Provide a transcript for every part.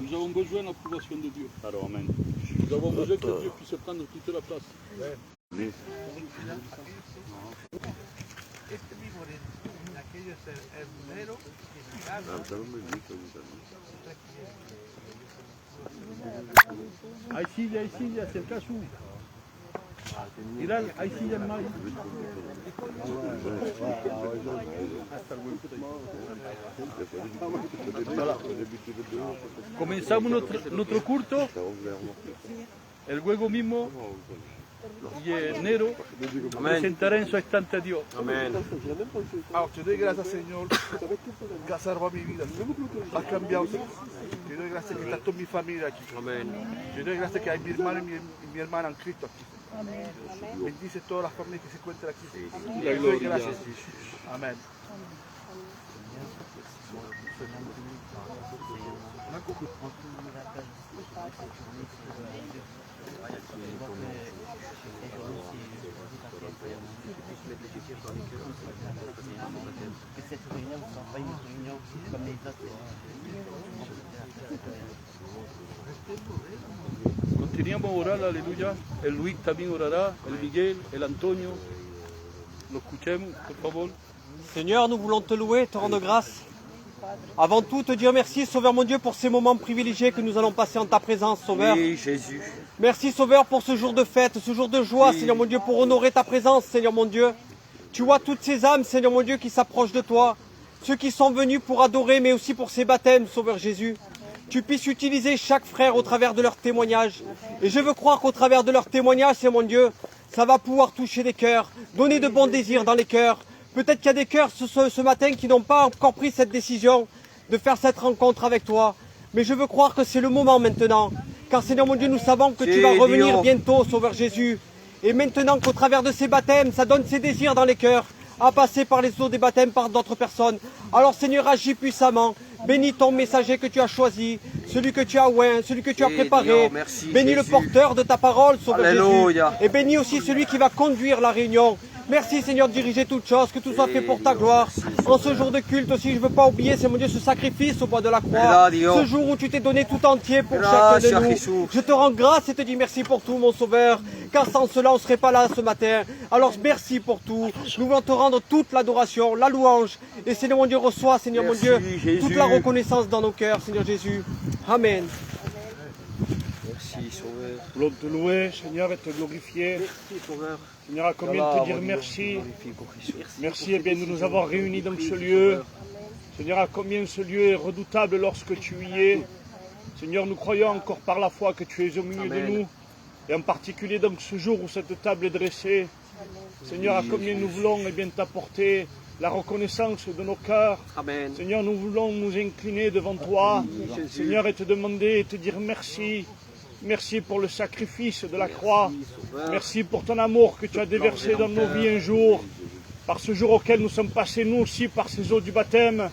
Nous avons besoin de l'approbation de Dieu. Claro, amén. Nous avons besoin que Dieu puisse prendre toute la place. Sí. Hay silla, si el caso. Mirad, hay sillas más. Comenzamos nuestro culto el juego mismo y enero presentará en su estante a Dios. Amén. Te doy gracias, Señor, que has salvado mi vida. Has cambiado. Te doy gracias que está toda mi familia aquí. Amén. Te doy gracias que hay mi hermano y mi hermana en Cristo aquí. Bendice todas las familias que se encuentran aquí. Te doy gracias. Amén. Que cette réunion soit pas une réunion comme les autres. Continuamos a orar, aleluya. El Luis también orará, el Miguel, el Antonio. Lo escuchemos, por favor. Seigneur, nous voulons te louer, te rendre grâce. Avant tout, te dire merci, Sauveur mon Dieu, pour ces moments privilégiés que nous allons passer en ta présence, Sauveur. Oui, Jésus. Merci, Sauveur, pour ce jour de fête, ce jour de joie, Oui. Seigneur mon Dieu, pour honorer ta présence, Seigneur mon Dieu. Tu vois toutes ces âmes, Seigneur mon Dieu, qui s'approchent de toi. Ceux qui sont venus pour adorer, mais aussi pour ces baptêmes, Sauveur Jésus. Tu puisses utiliser chaque frère au travers de leur témoignage. Et je veux croire qu'au travers de leur témoignage, Seigneur mon Dieu, ça va pouvoir toucher des cœurs, donner de bons désirs dans les cœurs. Peut-être qu'il y a des cœurs ce matin qui n'ont pas encore pris cette décision de faire cette rencontre avec toi. Mais je veux croire que c'est le moment maintenant. Car Seigneur mon Dieu, nous savons que tu vas revenir bientôt, Sauveur Jésus. Et maintenant qu'au travers de ces baptêmes, ça donne ces désirs dans les cœurs, à passer par les eaux des baptêmes par d'autres personnes. Alors Seigneur, agis puissamment. Bénis ton messager que tu as choisi, celui que tu as oint, celui que tu as préparé. Merci, Bénis le Jésus. porteur de ta parole, Sauveur Alléluia. Jésus. Et bénis aussi celui qui va conduire la réunion. Merci Seigneur de diriger toutes choses, que tout soit fait pour ta gloire. En ce jour de culte aussi, je ne veux pas oublier, c'est mon Dieu, ce sacrifice au bois de la croix. Ce jour où tu t'es donné tout entier pour chacun de nous. Je te rends grâce et te dis merci pour tout, mon Sauveur. Car sans cela, on ne serait pas là ce matin. Alors merci pour tout. Nous voulons te rendre toute l'adoration, la louange. Et Seigneur mon Dieu, reçois, Seigneur mon Dieu, toute la reconnaissance dans nos cœurs, Seigneur Jésus. Amen. Merci, Sauveur. Nous voulons te louer, Seigneur, et te glorifier. Merci, Sauveur. Seigneur, à combien te dire merci. Merci eh bien, de nous avoir réunis dans ce lieu. Seigneur, à combien ce lieu est redoutable lorsque tu y es. Seigneur, nous croyons encore par la foi que tu es au milieu de nous. Et en particulier dans ce jour où cette table est dressée. Seigneur, à combien nous voulons eh bien, t'apporter la reconnaissance de nos cœurs. Amen. Seigneur, nous voulons nous incliner devant toi. Seigneur, et te demander et te dire merci. Merci pour le sacrifice de la croix. Merci pour ton amour que tu as déversé dans nos vies un jour. Par ce jour auquel nous sommes passés, nous aussi, par ces eaux du baptême.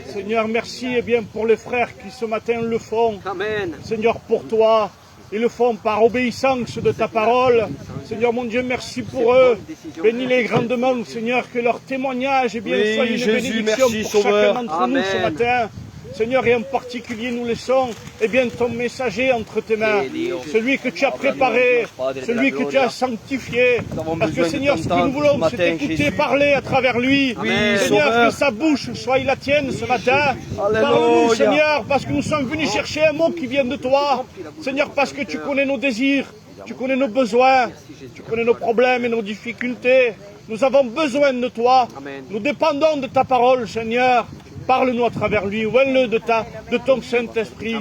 Seigneur, merci eh bien, pour les frères qui ce matin le font. Amen. Seigneur, pour toi, ils le font par obéissance de ta parole. Seigneur, mon Dieu, merci pour eux. Bénis-les grandement, Seigneur, que leur témoignage eh bien, soit une bénédiction pour chacun d'entre nous ce matin. Seigneur, et en particulier, nous laissons eh bien, ton messager entre tes mains, celui que tu as préparé, celui que tu as sanctifié. Parce que Seigneur, ce que nous voulons, c'est t'écouter parler à travers lui. Seigneur, que sa bouche soit la tienne ce matin. Parle-nous, Seigneur, parce que nous sommes venus chercher un mot qui vient de toi. Seigneur, parce que tu connais nos désirs, tu connais nos besoins, tu connais nos problèmes et nos difficultés. Nous avons besoin de toi. Nous dépendons de ta parole, Seigneur. Parle-nous à travers lui, ouvre-le de ton Saint-Esprit.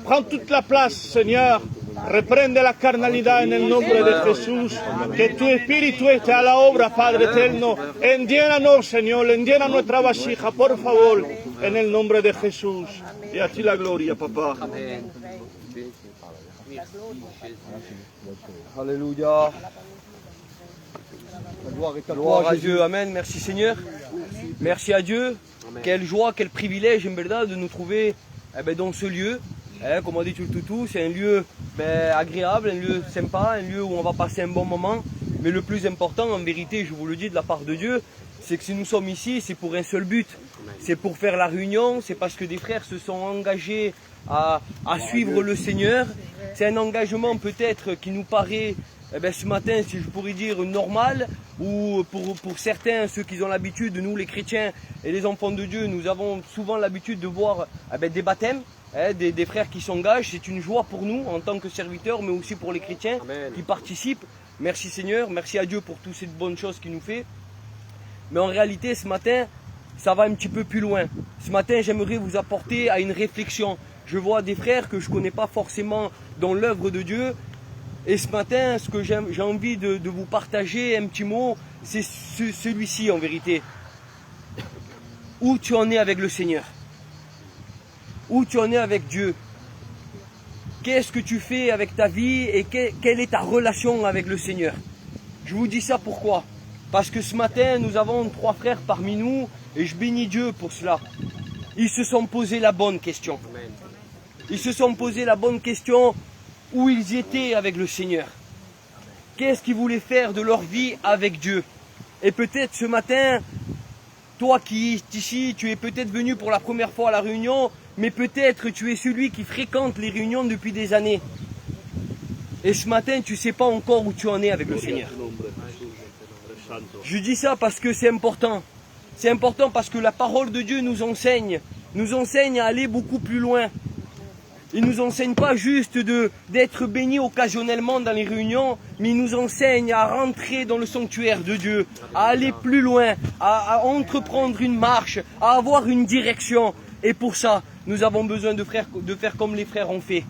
Prends toute la place, Seigneur. Reprende la carnalidad en el nombre de Jesús. Que tu Espíritu esté a la obra, Padre eterno. Enllénanos, Señor, enllena nuestra vasija, por favor, en el nombre de Jesús. Y a ti la gloria, papá. Amen. Alléluia. Gloire à Dieu. Amen. Merci Seigneur. Merci à Dieu. Amen. Quelle joie, quel privilège, en verdad, de nous trouver dans ce lieu. Comme on dit tout le toutou, c'est un lieu agréable, un lieu sympa, un lieu où on va passer un bon moment. Mais le plus important, en vérité, je vous le dis de la part de Dieu, c'est que si nous sommes ici, c'est pour un seul but. C'est pour faire la réunion, c'est parce que des frères se sont engagés à suivre le Seigneur. C'est un engagement peut-être qui nous paraît ce matin, si je pourrais dire, normal, ou pour certains, ceux qui ont l'habitude, nous les chrétiens et les enfants de Dieu, nous avons souvent l'habitude de voir des baptêmes, des frères qui s'engagent. C'est une joie pour nous en tant que serviteurs, mais aussi pour les chrétiens qui participent. Merci Seigneur, merci à Dieu pour toutes ces bonnes choses qu'il nous fait. Mais en réalité, ce matin, ça va un petit peu plus loin. Ce matin, j'aimerais vous apporter à une réflexion. Je vois des frères que je ne connais pas forcément dans l'œuvre de Dieu. Et ce matin, ce que j'ai envie de vous partager, un petit mot, c'est celui-ci en vérité. Où tu en es avec le Seigneur? Où tu en es avec Dieu? Qu'est-ce que tu fais avec ta vie et quelle est ta relation avec le Seigneur? Je vous dis ça pourquoi? Parce que ce matin, nous avons 3 frères parmi nous et je bénis Dieu pour cela. Ils se sont posé la bonne question. Ils se sont posé la bonne question où ils étaient avec le Seigneur. Qu'est-ce qu'ils voulaient faire de leur vie avec Dieu? Et peut-être ce matin, toi qui es ici, tu es peut-être venu pour la première fois à la réunion, mais peut-être tu es celui qui fréquente les réunions depuis des années. Et ce matin, tu ne sais pas encore où tu en es avec le Seigneur. Je dis ça parce que c'est important. C'est important parce que la parole de Dieu nous enseigne à aller beaucoup plus loin. Il ne nous enseigne pas juste d'être bénis occasionnellement dans les réunions, mais il nous enseigne à rentrer dans le sanctuaire de Dieu, à aller plus loin, à entreprendre une marche, à avoir une direction. Et pour ça, nous avons besoin de faire comme les frères ont fait,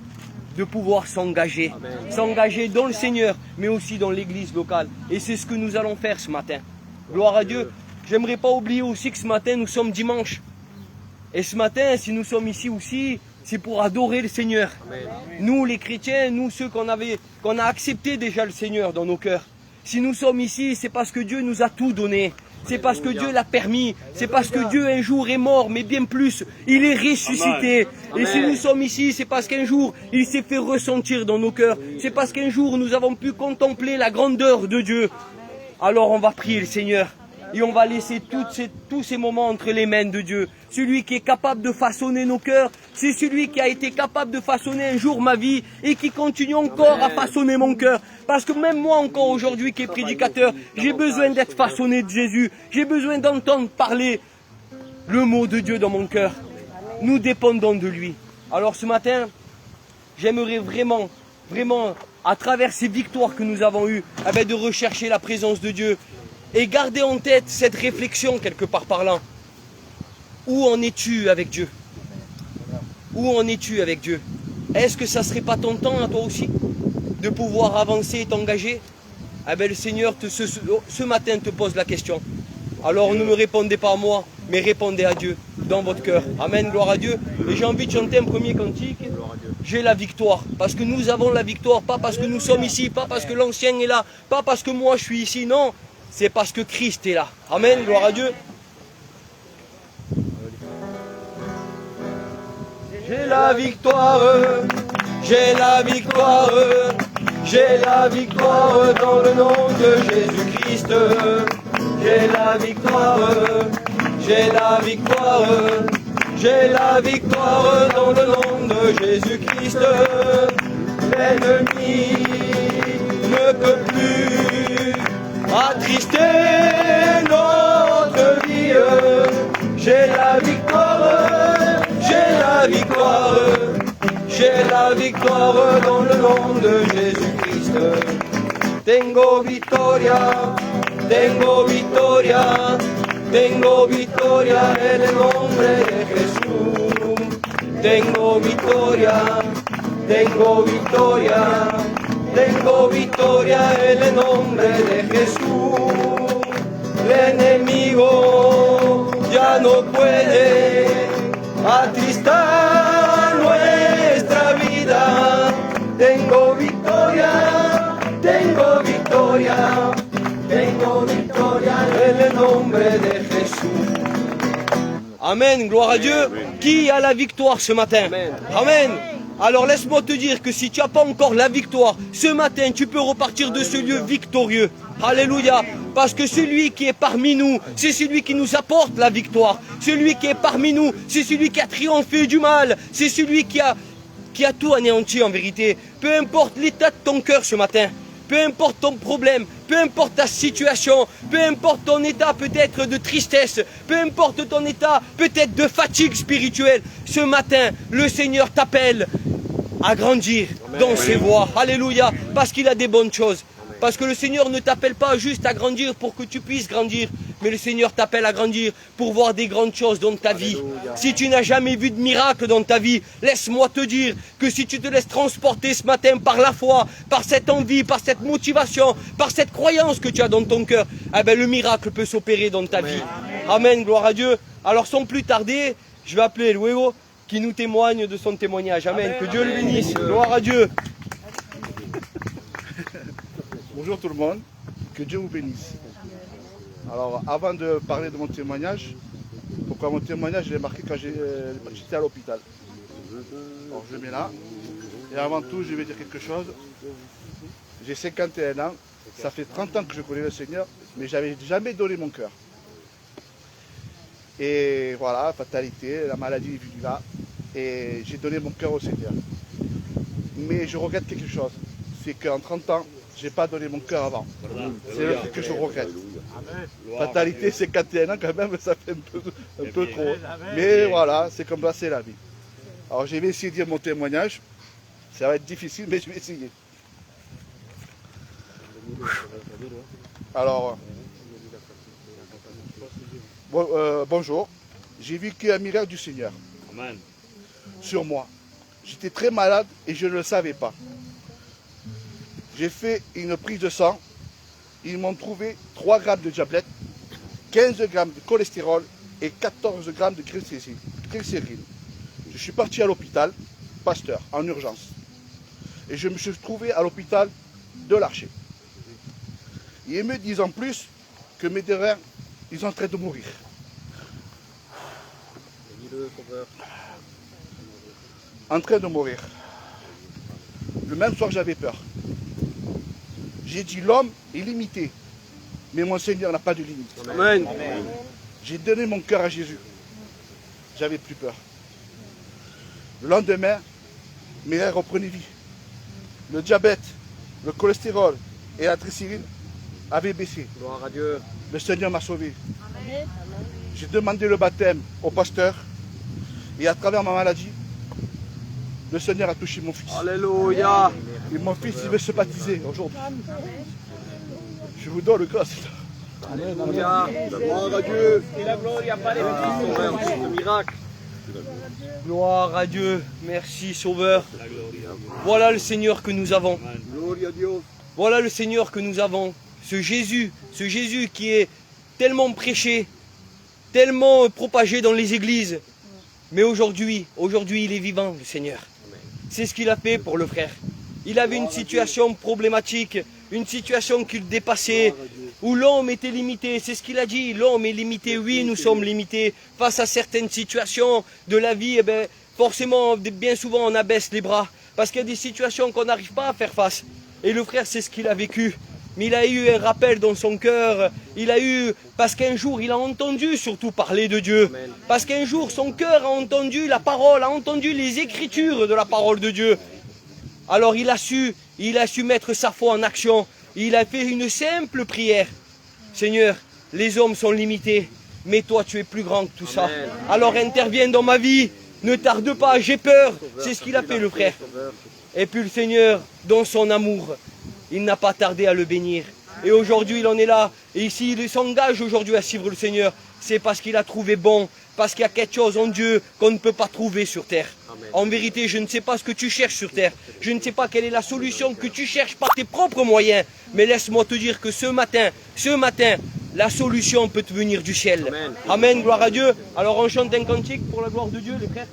de pouvoir s'engager. S'engager dans le Seigneur, mais aussi dans l'église locale. Et c'est ce que nous allons faire ce matin. Gloire à Dieu. J'aimerais pas oublier aussi que ce matin, nous sommes dimanche. Et ce matin, si nous sommes ici aussi, c'est pour adorer le Seigneur. Amen. Nous, les chrétiens, nous, ceux qu'on a accepté déjà le Seigneur dans nos cœurs. Si nous sommes ici, c'est parce que Dieu nous a tout donné. C'est parce que Dieu l'a permis. C'est parce que Dieu un jour est mort, mais bien plus, il est ressuscité. Amen. Et si nous sommes ici, c'est parce qu'un jour, il s'est fait ressentir dans nos cœurs. C'est parce qu'un jour, nous avons pu contempler la grandeur de Dieu. Alors on va prier le Seigneur. Et on va laisser tous ces moments entre les mains de Dieu. Celui qui est capable de façonner nos cœurs, c'est celui qui a été capable de façonner un jour ma vie et qui continue encore à façonner mon cœur. Parce que même moi encore aujourd'hui qui est prédicateur, j'ai besoin d'être façonné de Jésus. J'ai besoin d'entendre parler le mot de Dieu dans mon cœur. Nous dépendons de lui. Alors ce matin, j'aimerais vraiment, à travers ces victoires que nous avons eues, de rechercher la présence de Dieu. Et garder en tête cette réflexion quelque part par là. Où en es-tu avec Dieu? Où en es-tu avec Dieu? Est-ce que ça ne serait pas ton temps à toi aussi de pouvoir avancer et t'engager? Le Seigneur ce matin te pose la question. Alors ne me répondez pas à moi, mais répondez à Dieu dans votre cœur. Amen, gloire à Dieu. Et j'ai envie de chanter un premier cantique. J'ai la victoire, parce que nous avons la victoire, pas parce que nous sommes ici, pas parce que l'ancien est là, pas parce que moi je suis ici, non. C'est parce que Christ est là. Amen, gloire à Dieu. J'ai la victoire, j'ai la victoire, j'ai la victoire dans le nom de Jésus-Christ. J'ai la victoire, j'ai la victoire, j'ai la victoire dans le nom de Jésus-Christ. L'ennemi ne peut plus attrister notre vie. J'ai la victoire, j'ai la victoire, j'ai la victoire dans le nom de Jésus-Christ. Tengo victoria, tengo victoria, tengo victoria en el nombre de Jesús. Tengo victoria, tengo victoria. Tengo victoria en el nombre de Jesús. El enemigo ya no puede atristar nuestra vida. Tengo victoria, tengo victoria, tengo victoria en el nombre de Jesús. Amen, gloire à Dieu. Qui a la victoire ce matin? Amen. Amen. Alors laisse-moi te dire que si tu n'as pas encore la victoire, ce matin tu peux repartir de ce lieu victorieux. Alléluia. Parce que celui qui est parmi nous, c'est celui qui nous apporte la victoire. Celui qui est parmi nous, c'est celui qui a triomphé du mal. C'est celui qui a tout anéanti en vérité. Peu importe l'état de ton cœur ce matin, peu importe ton problème, peu importe ta situation, peu importe ton état peut-être de tristesse, peu importe ton état peut-être de fatigue spirituelle, ce matin, le Seigneur t'appelle à grandir dans ses voies. Alléluia, parce qu'il a des bonnes choses. Parce que le Seigneur ne t'appelle pas juste à grandir pour que tu puisses grandir, mais le Seigneur t'appelle à grandir pour voir des grandes choses dans ta vie. Si tu n'as jamais vu de miracle dans ta vie, laisse-moi te dire que si tu te laisses transporter ce matin par la foi, par cette envie, par cette motivation, par cette croyance que tu as dans ton cœur, eh ben, le miracle peut s'opérer dans ta vie. Amen, gloire à Dieu. Alors sans plus tarder, je vais appeler Luego qui nous témoigne de son témoignage. Amen, que Dieu le bénisse. Gloire à Dieu. Bonjour tout le monde, que Dieu vous bénisse. Alors avant de parler de mon témoignage, pourquoi mon témoignage je l'ai marqué quand j'étais à l'hôpital. Alors je le mets là. Et avant tout je vais dire quelque chose. J'ai 51 ans, ça fait 30 ans que je connais le Seigneur, mais je n'avais jamais donné mon cœur. Et voilà, fatalité, la maladie est venue là, et j'ai donné mon cœur au Seigneur. Mais je regrette quelque chose, c'est qu'en 30 ans, je n'ai pas donné mon cœur avant. C'est le truc que je regrette. Fatalité, 51 ans quand même, ça fait un peu trop. Mais voilà, c'est comme ça, c'est la vie. Alors je vais essayer de dire mon témoignage. Ça va être difficile, mais je vais essayer. Alors, bonjour. J'ai vécu un miracle du Seigneur sur moi. J'étais très malade et je ne le savais pas. J'ai fait une prise de sang. Ils m'ont trouvé 3 grammes de diabète, 15 grammes de cholestérol et 14 grammes de glycérine. Je suis parti à l'hôpital Pasteur en urgence. Et je me suis trouvé à l'hôpital de l'Archer. Ils me disent en plus que mes derrière, ils sont en train de mourir. En train de mourir. Le même soir, j'avais peur. J'ai dit, l'homme est limité, mais mon Seigneur n'a pas de limite. Amen. J'ai donné mon cœur à Jésus. J'avais plus peur. Le lendemain, mes rêves reprenaient vie. Le diabète, le cholestérol et la glycérine avaient baissé. Gloire à Dieu. Le Seigneur m'a sauvé. J'ai demandé le baptême au pasteur et à travers ma maladie, le Seigneur a touché mon fils. Alléluia. Et mon fils, il veut se baptiser aujourd'hui. Je vous donne le grâce. Alléluia. Gloire à Dieu. Miracle. Gloire à Dieu. Merci Sauveur. Voilà le Seigneur que nous avons. Voilà le Seigneur que nous avons. Ce Jésus qui est tellement prêché, tellement propagé dans les églises. Mais aujourd'hui, il est vivant, le Seigneur. C'est ce qu'il a fait pour le frère. Il avait une situation problématique, une situation qu'il dépassait, où l'homme était limité. C'est ce qu'il a dit, l'homme est limité. Oui, nous sommes limités face à certaines situations de la vie. Eh bien, forcément, bien souvent, on abaisse les bras. Parce qu'il y a des situations qu'on n'arrive pas à faire face. Et le frère, c'est ce qu'il a vécu. Mais il a eu un rappel dans son cœur. Parce qu'un jour, il a entendu surtout parler de Dieu. Parce qu'un jour, son cœur a entendu la parole, a entendu les écritures de la parole de Dieu. Alors il a su mettre sa foi en action. Il a fait une simple prière. Seigneur, les hommes sont limités, mais toi tu es plus grand que tout ça. Alors interviens dans ma vie, ne tarde pas, j'ai peur. C'est ce qu'il a fait le frère. Et puis le Seigneur, dans son amour, il n'a pas tardé à le bénir. Et aujourd'hui il en est là. Et s'il s'engage aujourd'hui à suivre le Seigneur, c'est parce qu'il a trouvé bon, parce qu'il y a quelque chose en Dieu qu'on ne peut pas trouver sur terre. Amen. En vérité, je ne sais pas ce que tu cherches sur terre. Je ne sais pas quelle est la solution que tu cherches par tes propres moyens. Mais laisse-moi te dire que ce matin, la solution peut te venir du ciel. Amen. Amen, gloire à Dieu. Alors on chante un cantique pour la gloire de Dieu, les frères.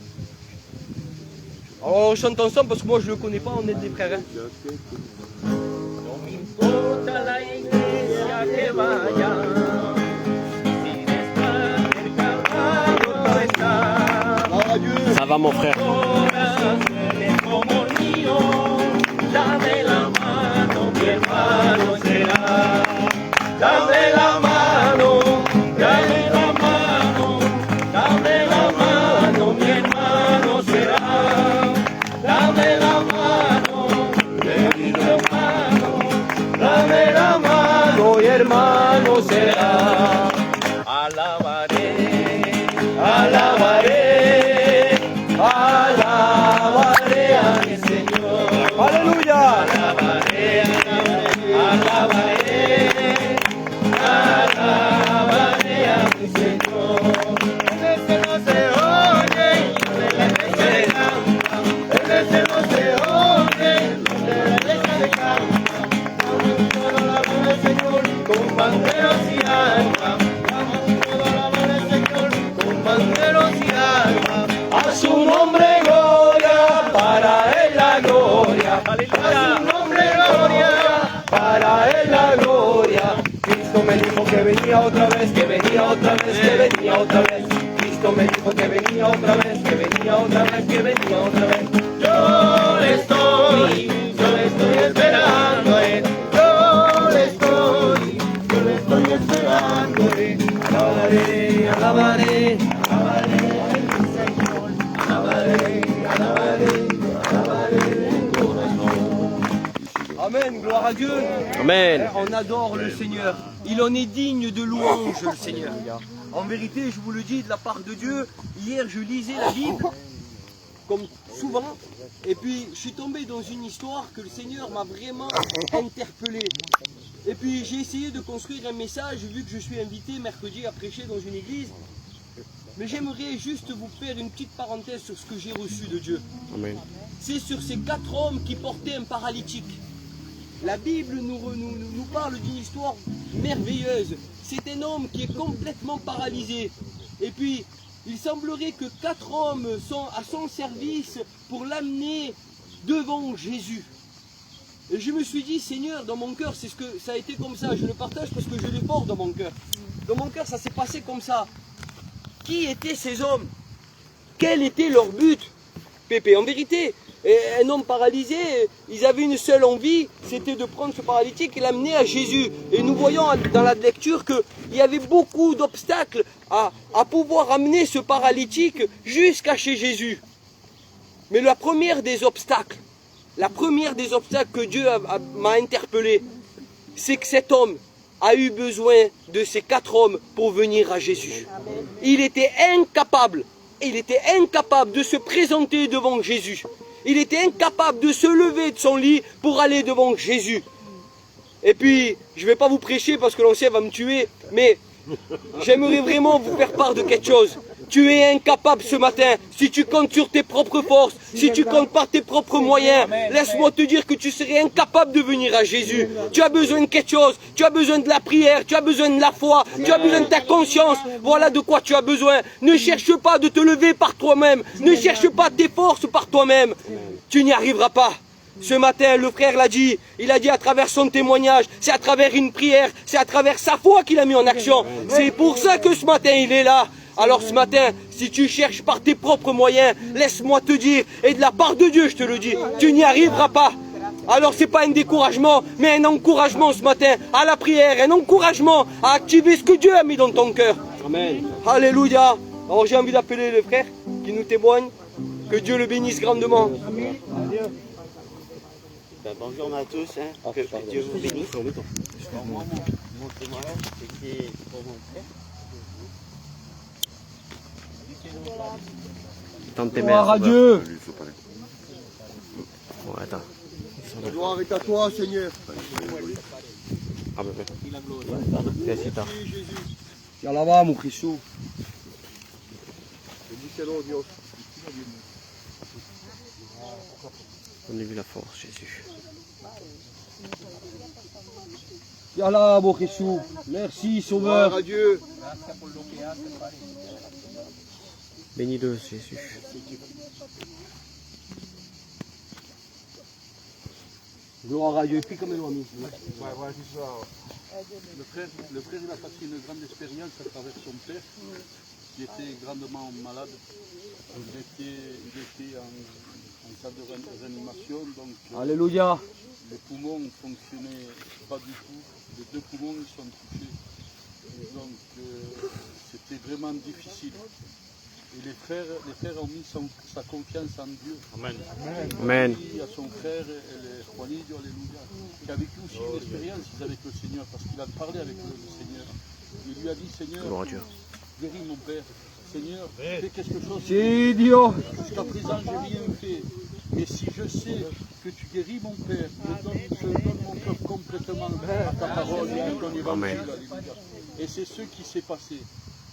Alors on chante ensemble parce que moi je ne le connais pas, on est des frères. Hein. Ça va mon frère. dame la mano, dame la mano, dame la mano, mi hermano será. Dame la mano, mi hermano, dame la mano y hermano será. Alabaré, alabaré, alabaré a mi Señor. Aleluya. Alabaré, alabaré, alabaré a mi Señor. En el cielo se oye, en la iglesia de canta. En el cielo se oye, en la iglesia de canta. Damos toda la gloria al Señor con banderos y almas. Banderos y almas, a su nombre gloria, para él la gloria, a su nombre gloria, para él la gloria. Cristo me dijo que venía otra vez, que venía otra vez, que venía otra vez. Cristo me dijo que venía otra vez, que venía otra vez, que venía otra vez. Yo le estoy esperando a él, yo le estoy esperando a él. Alabaré, alabaré. Amen, gloire à Dieu. Amen. On adore le Seigneur. Il en est digne de louange, le Seigneur. En vérité, je vous le dis de la part de Dieu, hier je lisais la Bible, comme souvent, et puis je suis tombé dans une histoire que le Seigneur m'a vraiment interpellé. Et puis j'ai essayé de construire un message, vu que je suis invité mercredi à prêcher dans une église. Mais j'aimerais juste vous faire une petite parenthèse sur ce que j'ai reçu de Dieu. Amen. C'est sur ces 4 hommes qui portaient un paralytique. La Bible nous parle d'une histoire merveilleuse. C'est un homme qui est complètement paralysé. Et puis, il semblerait que 4 hommes sont à son service pour l'amener devant Jésus. Et je me suis dit, Seigneur, dans mon cœur, c'est ce que ça a été comme ça. Je le partage parce que je l'ai fort dans mon cœur. Dans mon cœur, ça s'est passé comme ça. Qui étaient ces hommes? Quel était leur but? Pépé, en vérité, un homme paralysé, ils avaient une seule envie, c'était de prendre ce paralytique et l'amener à Jésus. Et nous voyons dans la lecture qu'il y avait beaucoup d'obstacles à pouvoir amener ce paralytique jusqu'à chez Jésus. Mais la première des obstacles que Dieu m'a interpellé, c'est que cet homme a eu besoin de ces 4 hommes pour venir à Jésus. Il était incapable de se présenter devant Jésus. Il était incapable de se lever de son lit pour aller devant Jésus. Et puis, je ne vais pas vous prêcher parce que l'ancien va me tuer, mais j'aimerais vraiment vous faire part de quelque chose. Tu es incapable ce matin, si tu comptes sur tes propres forces, si tu comptes par tes propres moyens, laisse-moi te dire que tu serais incapable de venir à Jésus. Tu as besoin de quelque chose, tu as besoin de la prière, tu as besoin de la foi, tu as besoin de ta conscience. Voilà de quoi tu as besoin. Ne cherche pas de te lever par toi-même, ne cherche pas tes forces par toi-même. Tu n'y arriveras pas. Ce matin, le frère l'a dit, il a dit à travers son témoignage, c'est à travers une prière, c'est à travers sa foi qu'il a mis en action. C'est pour ça que ce matin, il est là. Alors ce matin, si tu cherches par tes propres moyens, laisse-moi te dire, et de la part de Dieu je te le dis, tu n'y arriveras pas. Alors c'est pas un découragement, mais un encouragement ce matin à la prière, un encouragement à activer ce que Dieu a mis dans ton cœur. Amen. Alléluia. Alors j'ai envie d'appeler le frère qui nous témoigne, que Dieu le bénisse grandement. Amen. Ben, bonjour à tous, que Dieu vous bénisse. Mon témoignage, c'était pour mon frère. Gloire à Dieu. Bon, attends. La gloire est à toi, Seigneur. Tiens là-bas, mon Christou. On a vu la force, Jésus. Tiens là, mon Christou. Merci, Sauveur. Gloire à Dieu. Bénis-le, Jésus. Gloire à Dieu. Et puis comme elle l'a mis. Le frère, il a passé une grande expérience à travers son père, qui était grandement malade. Il était en salle de réanimation. Donc, Alléluia. les poumons ne fonctionnaient pas du tout. Les 2 poumons ils sont touchés. Et donc c'était vraiment difficile. Et les frères ont mis sa confiance en Dieu. Amen. Amen. Il y a son frère, Juanillo, alléluia, qui a vécu aussi une expérience avec le Seigneur, parce qu'il a parlé avec le Seigneur. Il lui a dit, Seigneur, guéris mon père. Seigneur, fais quelque chose. Jusqu'à présent, je n'ai rien fait. Mais si je sais que tu guéris mon père, je donne mon cœur complètement à ta parole et à ton évangile. Alléluia. Et c'est ce qui s'est passé.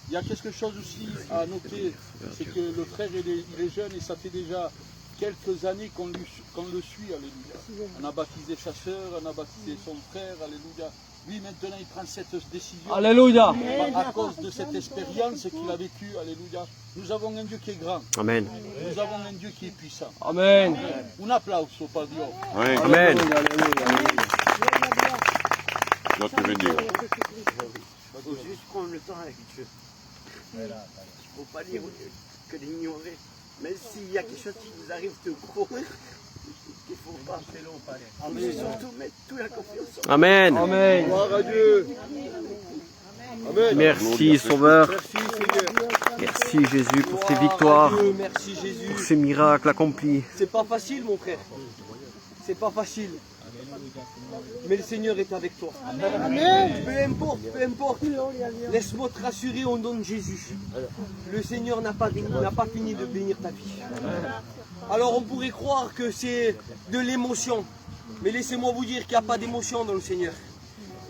Il y a quelque chose aussi à noter, c'est que le frère il est jeune et ça fait déjà quelques années qu'on le suit, alléluia. On a baptisé sa sœur, on a baptisé son frère, alléluia. Lui maintenant il prend cette décision, Alléluia. À cause de cette expérience qu'il a vécue, alléluia. Nous avons un Dieu qui est grand, Amen. nous avons un Dieu qui est puissant. Amen. Un applauso per Dio. Amen. Dios te bendiga. Il faut juste prendre le temps avec Dieu. Il ne faut pas dire que l'ignorer. Même s'il y a quelque chose qui vous arrive de gros, il ne faut pas. Il faut surtout mettre toute la confiance en Amen. Amen. Gloire à Dieu. Merci Sauveur. Merci Jésus pour ces victoires, Merci Jésus. pour ces miracles accomplis. C'est pas facile mon frère. C'est pas facile. Mais le Seigneur est avec toi. Peu importe, peu importe. Laisse-moi te rassurer au nom de Jésus. Le Seigneur n'a pas fini de bénir ta vie. Alors on pourrait croire que c'est de l'émotion. Mais laissez-moi vous dire qu'il n'y a pas d'émotion dans le Seigneur.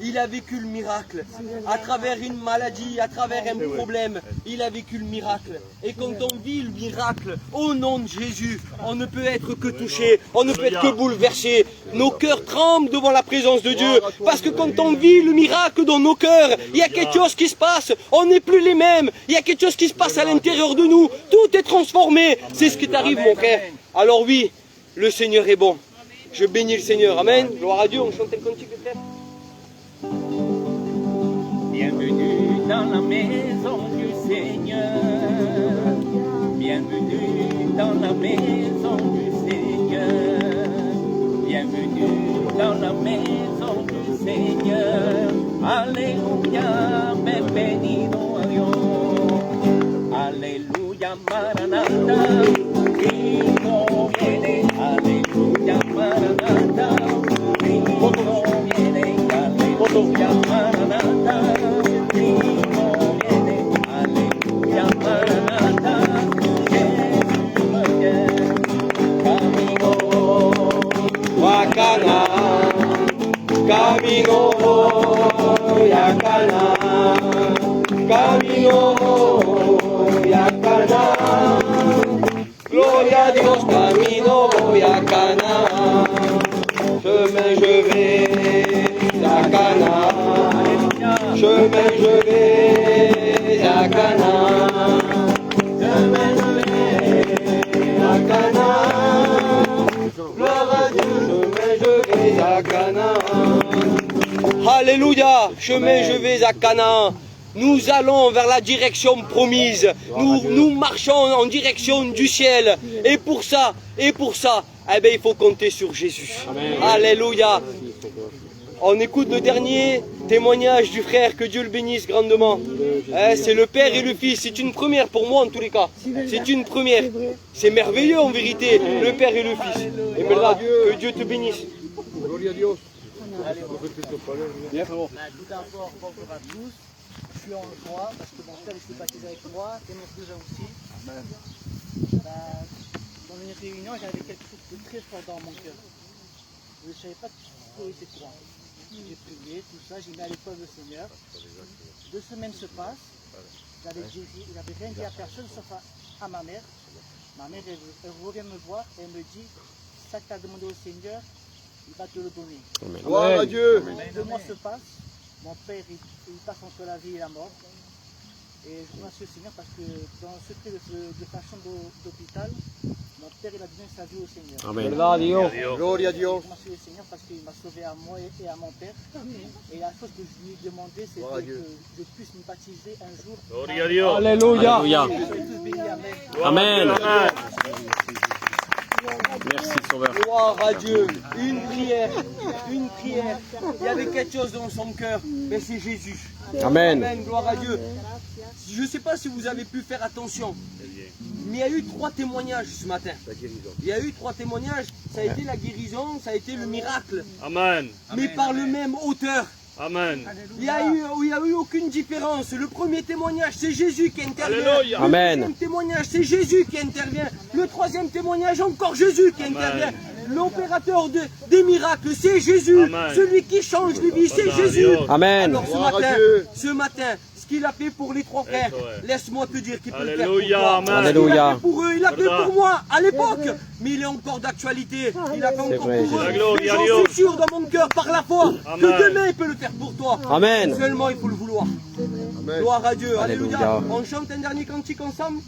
Il a vécu le miracle. À travers une maladie, à travers un problème, il a vécu le miracle. Et quand on vit le miracle, au nom de Jésus, on ne peut être que touché, on ne peut être que bouleversé. Nos cœurs tremblent devant la présence de Dieu. Parce que quand on vit le miracle dans nos cœurs, il y a quelque chose qui se passe. On n'est plus les mêmes. Il y a quelque chose qui se passe à l'intérieur de nous. Tout est transformé. C'est ce qui t'arrive, mon frère. Alors oui, le Seigneur est bon. Je bénis le Seigneur. Amen. Gloire à Dieu. On chante le cantique, frère. Bienvenue dans la maison du Seigneur. Bienvenue dans la maison du Seigneur. Bienvenue dans la maison du Seigneur. Alléluia, bienvenido a Dios. Alléluia, Maranatha. Cristo viene. Alléluia, Maranatha. Cristo viene. Alléluia, Maranatha. Cristo viene. Alléluia, Maranatha. Jésus me vient. Camino a Cana, camino voy a Cana, camino voy a Cana. Gloria a Dios, camino voy a Cana. Chemin je vais à Cana. Chemin je vais à Cana. Chemin je vais à Cana. Gloire à Dieu, chemin je vais à Cana. Alléluia, chemin je vais à Cana. Nous allons vers la direction promise. Nous marchons en direction du ciel. Et pour ça, eh bien, il faut compter sur Jésus. Amen. Alléluia. On écoute le dernier témoignage du frère, que Dieu le bénisse grandement. C'est le Père et le Fils. C'est une première pour moi en tous les cas. C'est une première. C'est merveilleux en vérité, le Père et le Fils. Et bien là, que Dieu te bénisse. Gloria a Dios. Bien, frérot. Tout d'abord, bonjour à tous. Je suis en joie parce que mon père s'est baptisé avec moi et mon cousin aussi. Dans une réunion, j'avais quelque chose de très fort dans mon cœur. Je ne savais pas trop c'était quoi. J'ai prié, tout ça, j'ai mis à l'épreuve le Seigneur. 2 semaines se passent. J'avais rien dit à personne sauf à ma mère. Ma mère, elle revient me voir et elle me dit, ça que tu as demandé au Seigneur, il va te le donner. Gloire à Dieu. 2 mois se passent. Mon père, il passe entre la vie et la mort. Et je remercie le Seigneur parce que dans le secret de sa chambre d'hôpital, mon père il a donné sa vie au Seigneur. Amen. Gloria a Dios. Je remercie le Seigneur parce qu'il m'a sauvé à moi et à mon père. Et la chose que je lui ai demandé, c'est que je puisse me baptiser un jour. Gloria a Dios. Alléluia. Je suis tous bénis, amen. Amen. Merci Sauveur. Gloire à Dieu. Une prière. Il y avait quelque chose dans son cœur, mais c'est Jésus. Amen. Amen. Gloire à Dieu. Je ne sais pas si vous avez pu faire attention, mais il y a eu 3 témoignages ce matin. Il y a eu 3 témoignages. Ça a été la guérison, ça a été le miracle. Amen. Mais par le même auteur. Amen. Il n'y a eu aucune différence. Le premier témoignage, c'est Jésus qui intervient. Alléluia. Le deuxième témoignage, c'est Jésus qui intervient. Le troisième témoignage, encore Jésus qui intervient. L'opérateur des miracles, c'est Jésus. Amen. Celui qui change les vies, c'est Jésus. Amen. Alors ce matin, ce qu'il a fait pour les 3 frères, laisse-moi te dire qu'il peut le faire pour Alléluia. toi. Amen. Alléluia. Il a fait pour eux, il a fait pour moi à l'époque, mais il est encore d'actualité. Il a fait encore vrai, pour eux. La gloire, Mais j'en suis sûr dans mon cœur par la foi que Amen. demain il peut le faire pour toi. Amen. Seulement il faut le vouloir. Amen. Gloire à Dieu. Alléluia. Alléluia. On chante un dernier cantique ensemble.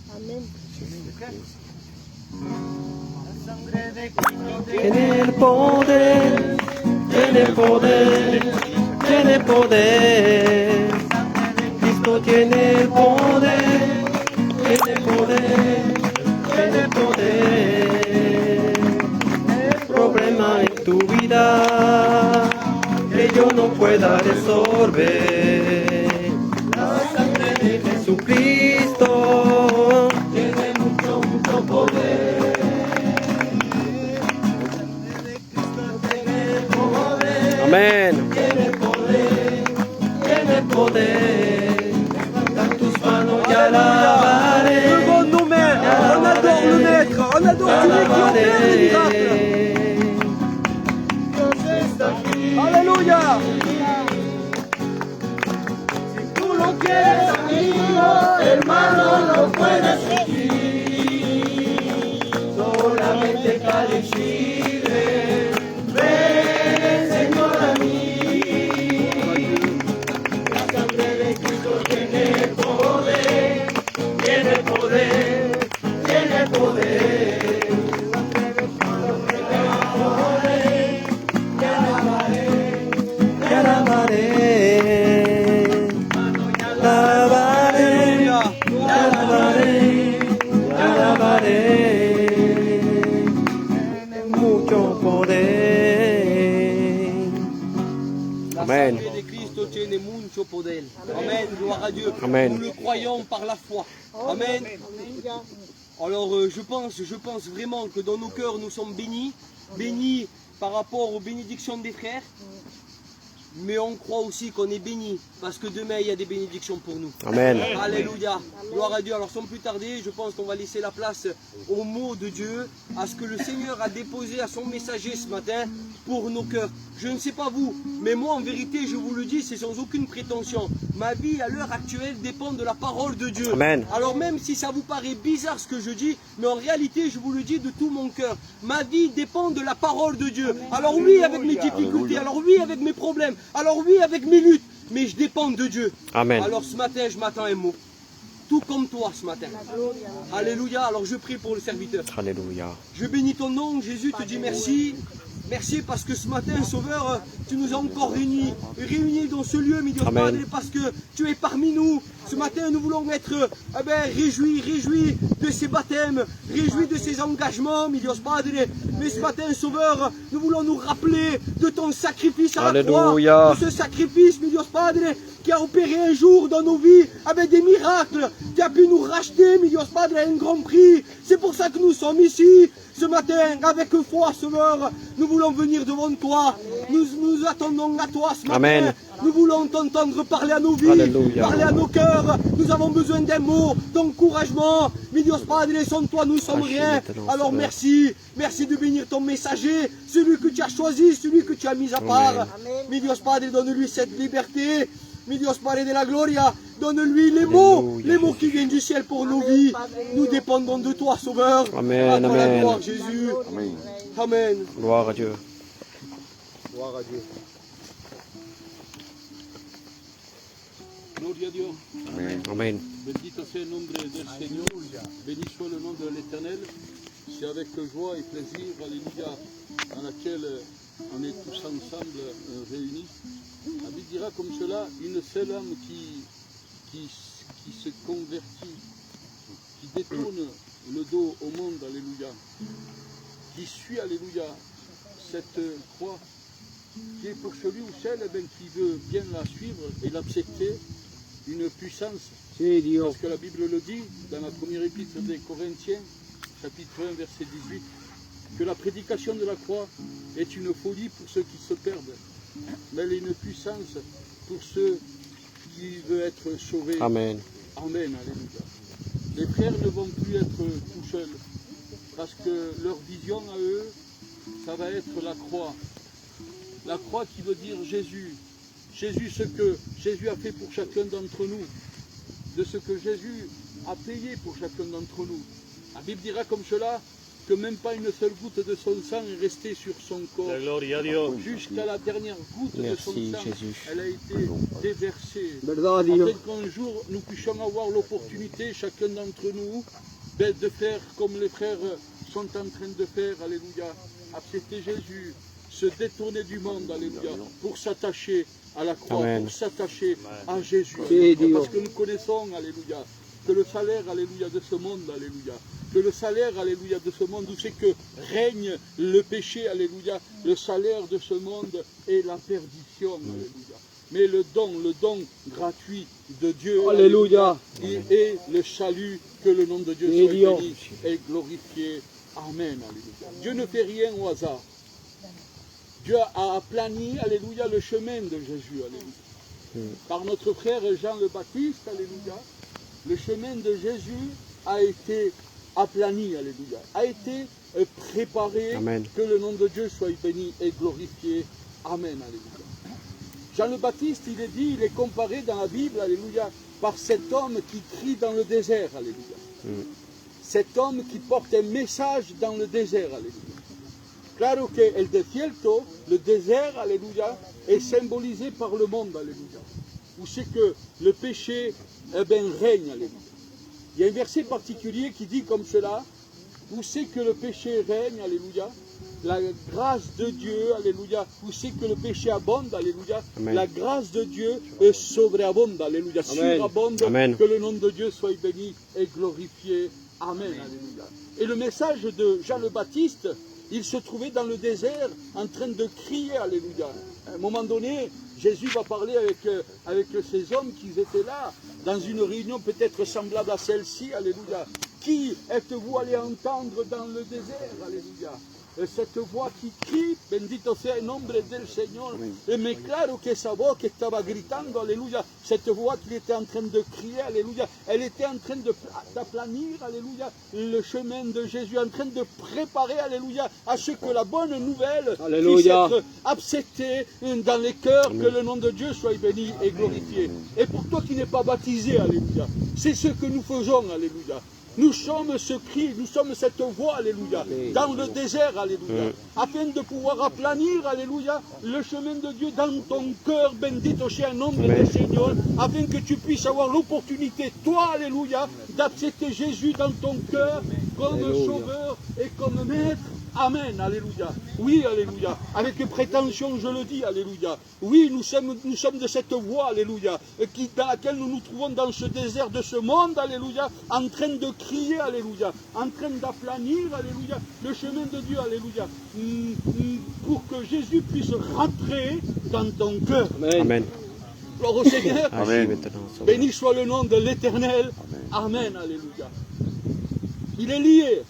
Tiene el poder, tiene el poder, tiene el poder. Cristo tiene el poder, tiene el poder, tiene el poder. El problema en tu vida que yo no pueda resolver. La sangre de Jesucristo tiene mucho, mucho poder. Amén. Tiene poder, dans tus manos ya alabaré. Devant nos mains, on adore le Maître, on adore celui qui opère les miracles. Alléluia. Si tú lo quieres, amigo, hermano, lo puedes seguir. Solamente callecire. Ven, Señor, a mí. La sangre de Cristo tiene poder, tiene poder, tiene poder. Te alabaré, te alabaré, te alabaré, te alabaré. Mucho poder. Amen. La sangre de Cristo tiene mucho poder. Amen. Gloire à Dieu. Amen. Nous le croyons par la foi. Amen. Alors je pense vraiment que dans nos cœurs nous sommes bénis par rapport aux bénédictions des frères. Mais on croit aussi qu'on est bénis parce que demain il y a des bénédictions pour nous. Amen. Alléluia. Gloire à Dieu. Alors sans plus tarder, je pense qu'on va laisser la place au mot de Dieu, à ce que le Seigneur a déposé à son messager ce matin pour nos cœurs. Je ne sais pas vous, mais moi en vérité, je vous le dis, c'est sans aucune prétention. Ma vie à l'heure actuelle dépend de la parole de Dieu. Amen. Alors même si ça vous paraît bizarre ce que je dis, mais en réalité, je vous le dis de tout mon cœur. Ma vie dépend de la parole de Dieu. Alors oui, avec mes difficultés, alors oui, avec mes problèmes, alors oui, avec mes luttes, mais je dépends de Dieu. Amen. Alors ce matin, je m'attends à un mot. Tout comme toi ce matin. Alléluia. Alors je prie pour le serviteur. Alléluia. Je bénis ton nom, Jésus, te dis merci. Merci parce que ce matin, Sauveur, tu nous as encore réunis dans ce lieu, mi Dios Padre, parce que tu es parmi nous. Ce matin, nous voulons être réjouis de ces baptêmes, réjouis de ces engagements, mi Dios Padre. Mais ce matin, Sauveur, nous voulons nous rappeler de ton sacrifice à la croix, de ce sacrifice, mi Dios Padre, qui a opéré un jour dans nos vies avec des miracles, qui a pu nous racheter, mi Dios Padre, à un grand prix. C'est pour ça que nous sommes ici. Ce matin, avec foi, Sauveur, nous voulons venir devant toi. Nous attendons à toi ce matin. Amen. Nous voulons t'entendre parler à nos vies, parler à nos cœurs. Nous avons besoin d'un mot, d'encouragement. Mi Dios Padre, sans toi, nous ne sommes rien. Alors merci. Merci de bénir ton messager, celui que tu as choisi, celui que tu as mis à part. Mi Dios Padre, donne-lui cette liberté. Mi Dios Padre de la Gloria, donne-lui les mots qui viennent du ciel pour nos vies. Nous dépendons de toi, Sauveur. Amen, à toi la amen. gloire, Jésus. Amen. Amen. Gloire à Dieu. Gloire à Dieu. Gloria a Dios. Amen. Amen. Bendito sea el nombre del Señor. Béni soit le nom de l'Éternel. C'est avec joie et plaisir, alléluia, dans laquelle on est tous ensemble réunis. La Bible dira comme cela, une seule âme qui se convertit, qui détourne le dos au monde, alléluia, qui suit, alléluia, cette croix, qui est pour celui ou celle qui veut bien la suivre et l'accepter, une puissance. Parce que la Bible le dit, dans la première épître des Corinthiens, chapitre 1, verset 18, que la prédication de la croix est une folie pour ceux qui se perdent, mais elle est une puissance pour ceux qui veulent être sauvés. Amen. Amen, alléluia. Les frères ne vont plus être tout seuls, parce que leur vision à eux, ça va être la croix. La croix qui veut dire Jésus. Jésus, ce que Jésus a fait pour chacun d'entre nous, de ce que Jésus a payé pour chacun d'entre nous. La Bible dira comme cela, que même pas une seule goutte de son sang est restée sur son corps. Jusqu'à la dernière goutte de son sang, Jésus. Elle a été déversée. Afin qu'un jour, nous puissions avoir l'opportunité, chacun d'entre nous, de faire comme les frères sont en train de faire, alléluia, accepter Jésus, se détourner du monde, alléluia, pour s'attacher à la croix, pour s'attacher à Jésus. Parce que nous connaissons, alléluia, que le salaire, alléluia, de ce monde, alléluia, que le salaire, alléluia, de ce monde, où c'est que règne le péché, alléluia, le salaire de ce monde est la perdition, alléluia. Mais le don gratuit de Dieu, alléluia, est le salut, que le nom de Dieu soit béni et glorifié. Amen, alléluia. Dieu ne fait rien au hasard. Dieu a aplani, alléluia, le chemin de Jésus, alléluia. Par notre frère Jean le Baptiste, alléluia, le chemin de Jésus a été aplani, alléluia, a été préparé. Amen. Que le nom de Dieu soit béni et glorifié. Amen, alléluia. Jean le Baptiste, il est dit, il est comparé dans la Bible, alléluia, par cet homme qui crie dans le désert, alléluia. Cet homme qui porte un message dans le désert, alléluia. Claro que el desierto, le désert, alléluia, est symbolisé par le monde, alléluia. Où c'est que le péché, règne, alléluia. Il y a un verset particulier qui dit comme cela, où c'est que le péché règne, alléluia, la grâce de Dieu, alléluia, où c'est que le péché abonde, alléluia, Amen. La grâce de Dieu sobreabonde, alléluia, surabonde, que le nom de Dieu soit béni et glorifié. Amen, alléluia. Et le message de Jean le Baptiste, il se trouvait dans le désert en train de crier, alléluia. À un moment donné, Jésus va parler avec ces hommes qui étaient là, dans une réunion peut-être semblable à celle-ci, alléluia. Qui êtes-vous allé entendre dans le désert, alléluia? Cette voix qui crie, bendito sea el nombre del Señor. Mais claro que esa voix qui estaba gritando, alléluia, cette voix qu'il était en train de crier, alléluia, elle était en train d'aplanir, alléluia, le chemin de Jésus, en train de préparer, alléluia, à ce que la bonne nouvelle puisse être acceptée dans les cœurs, que le nom de Dieu soit béni et glorifié. Et pour toi qui n'es pas baptisé, alléluia, c'est ce que nous faisons, alléluia. Nous sommes ce cri, nous sommes cette voix, alléluia, dans le désert, alléluia, afin de pouvoir aplanir, alléluia, le chemin de Dieu dans ton cœur, bendito sea el nombre del Seigneur, afin que tu puisses avoir l'opportunité, toi, alléluia, d'accepter Jésus dans ton cœur comme sauveur et comme maître. Amen, alléluia. Oui, alléluia. Avec prétention, je le dis, alléluia. Oui, nous sommes de cette voie, alléluia, dans laquelle nous nous trouvons dans ce désert de ce monde, alléluia, en train de crier, alléluia, en train d'aplanir, alléluia, le chemin de Dieu, alléluia, pour que Jésus puisse rentrer dans ton cœur. Amen. Gloire au Seigneur. Amen. Béni soit le nom de l'Éternel. Amen, alléluia. Il est lié.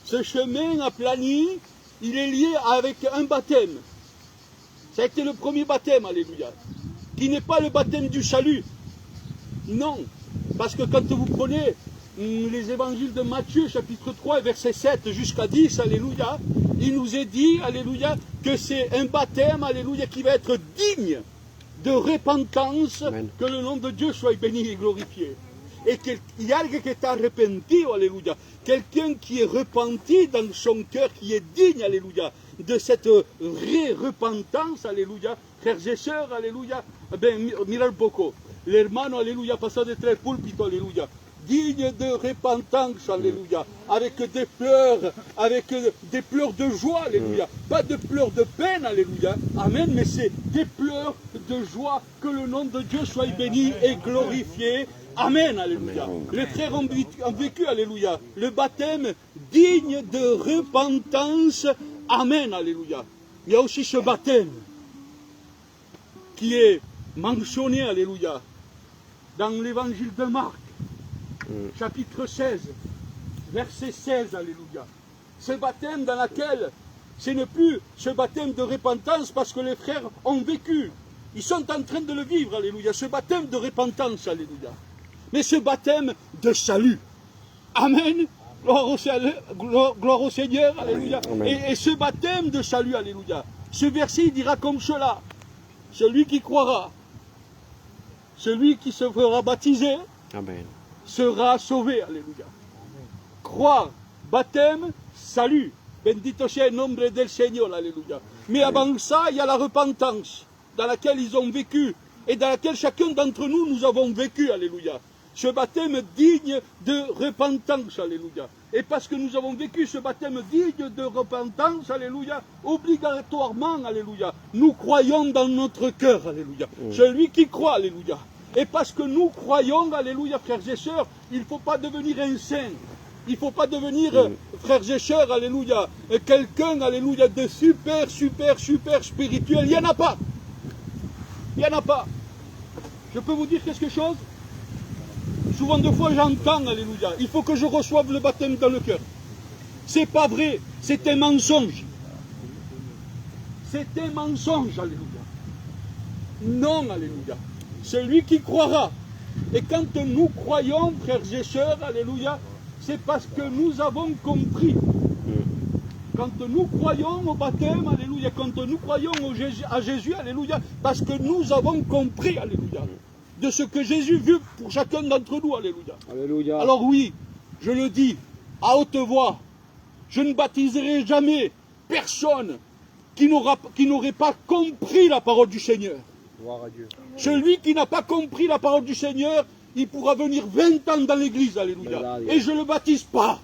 Ce chemin aplani, il est lié avec un baptême. Ça a été le premier baptême, alléluia. Qui n'est pas le baptême du salut. Non. Parce que quand vous prenez les évangiles de Matthieu, chapitre 3, verset 7 jusqu'à 10, alléluia, il nous est dit, alléluia, que c'est un baptême, alléluia, qui va être digne de repentance. Amen. Que le nom de Dieu soit béni et glorifié. Et qu'il y a quelqu'un qui est arrepenti, alléluia. Quelqu'un qui est repenti dans son cœur, qui est digne, alléluia, de cette repentance, alléluia. Frères et sœurs, alléluia. Mirar poco. L'hermano, alléluia, pasado de tres púlpito, alléluia. Digne de repentance, alléluia. Avec des pleurs de joie, alléluia. Pas de pleurs de peine, alléluia. Amen, mais c'est des pleurs de joie. Que le nom de Dieu soit béni et glorifié. Amen, alléluia. Les frères ont vécu, alléluia, le baptême digne de repentance. Amen, alléluia. Il y a aussi ce baptême qui est mentionné, alléluia, dans l'évangile de Marc, chapitre 16, verset 16, alléluia. Ce baptême dans lequel ce n'est plus ce baptême de repentance parce que les frères ont vécu. Ils sont en train de le vivre, alléluia. Ce baptême de repentance, alléluia. Mais ce baptême de salut. Amen. Gloire au Seigneur, alléluia. Et ce baptême de salut, alléluia. Ce verset il dira comme cela. Celui qui croira, celui qui se fera baptiser, sera sauvé, alléluia. Croire, baptême, salut. Bendito sea el nombre del Señor, alléluia. Mais avant ça, il y a la repentance, dans laquelle ils ont vécu, et dans laquelle chacun d'entre nous, nous avons vécu, alléluia. Ce baptême digne de repentance, alléluia. Et parce que nous avons vécu ce baptême digne de repentance, alléluia, obligatoirement, alléluia, nous croyons dans notre cœur, alléluia. Celui qui croit, alléluia. Et parce que nous croyons, alléluia, frères et sœurs, il ne faut pas devenir un saint. Il ne faut pas devenir, frères et sœurs, alléluia, quelqu'un, alléluia, de super spirituel. Il n'y en a pas. Il n'y en a pas. Je peux vous dire quelque chose? Souvent de fois j'entends, alléluia, il faut que je reçoive le baptême dans le cœur. C'est pas vrai, c'est un mensonge. C'est un mensonge, alléluia. Non, alléluia. Celui qui croira. Et quand nous croyons, frères et sœurs, alléluia, c'est parce que nous avons compris. Quand nous croyons au baptême, alléluia, quand nous croyons à Jésus, alléluia, parce que nous avons compris, alléluia, de ce que Jésus veut pour chacun d'entre nous, alléluia. Alléluia. Alors oui, je le dis à haute voix, je ne baptiserai jamais personne qui n'aurait pas compris la parole du Seigneur. Gloire à Dieu. Celui qui n'a pas compris la parole du Seigneur, il pourra venir 20 ans dans l'église, alléluia, et je ne le baptise pas.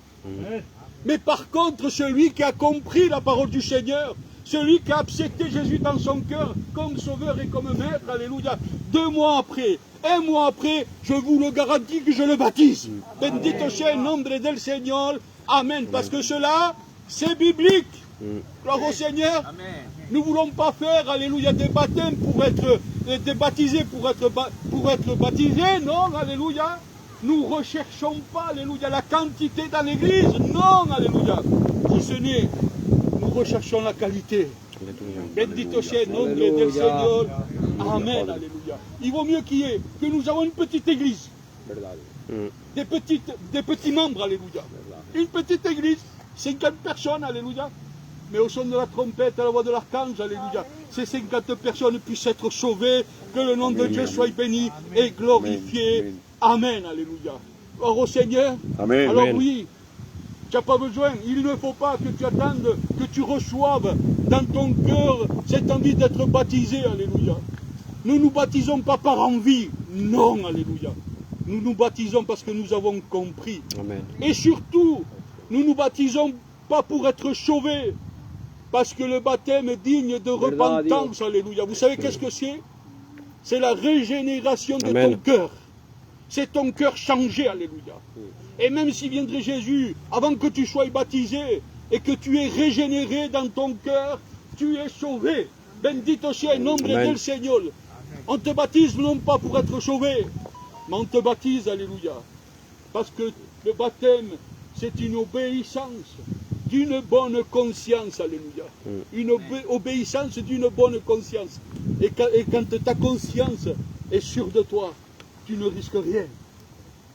Mais par contre, celui qui a compris la parole du Seigneur, celui qui a accepté Jésus dans son cœur comme sauveur et comme maître, alléluia, 2 mois après, 1 mois après, je vous le garantis que je le baptise. Bendito sea el nombre del Señor. Amen. Parce que cela, c'est biblique. Gloire au Seigneur. Amen. Nous ne voulons pas faire, alléluia, des baptêmes pour être baptisés, pour être baptisés, non, alléluia. Nous ne recherchons pas, alléluia, la quantité dans l'église, non, alléluia. Si ce n'est, nous recherchons la qualité. Bendito sea el nombre del Señor. Amen, alléluia. Il vaut mieux que nous avons une petite église. Des petits membres, alléluia. Une petite église, 50 personnes, alléluia. Mais au son de la trompette, à la voix de l'archange, alléluia, ces 50 personnes puissent être sauvées, que le nom de Dieu soit béni et glorifié. Amen, alléluia. Gloire au Seigneur. Amen. Alors oui, tu n'as pas besoin, il ne faut pas que tu attendes, que tu reçoives dans ton cœur cette envie d'être baptisé, alléluia. Nous ne nous baptisons pas par envie, non, alléluia. Nous nous baptisons parce que nous avons compris. Amen. Et surtout, nous ne nous baptisons pas pour être sauvés, parce que le baptême est digne de repentance, alléluia. Vous savez qu'est-ce que c'est? C'est la régénération de ton cœur. C'est ton cœur changé, alléluia. Et même s'il viendrait Jésus, avant que tu sois baptisé, et que tu es régénéré dans ton cœur, tu es sauvé. Bendito sea el nombre del Señor. On te baptise non pas pour être sauvé, mais on te baptise, alléluia. Parce que le baptême, c'est une obéissance d'une bonne conscience, alléluia. Une obéissance d'une bonne conscience. Et quand ta conscience est sûre de toi, tu ne risques rien.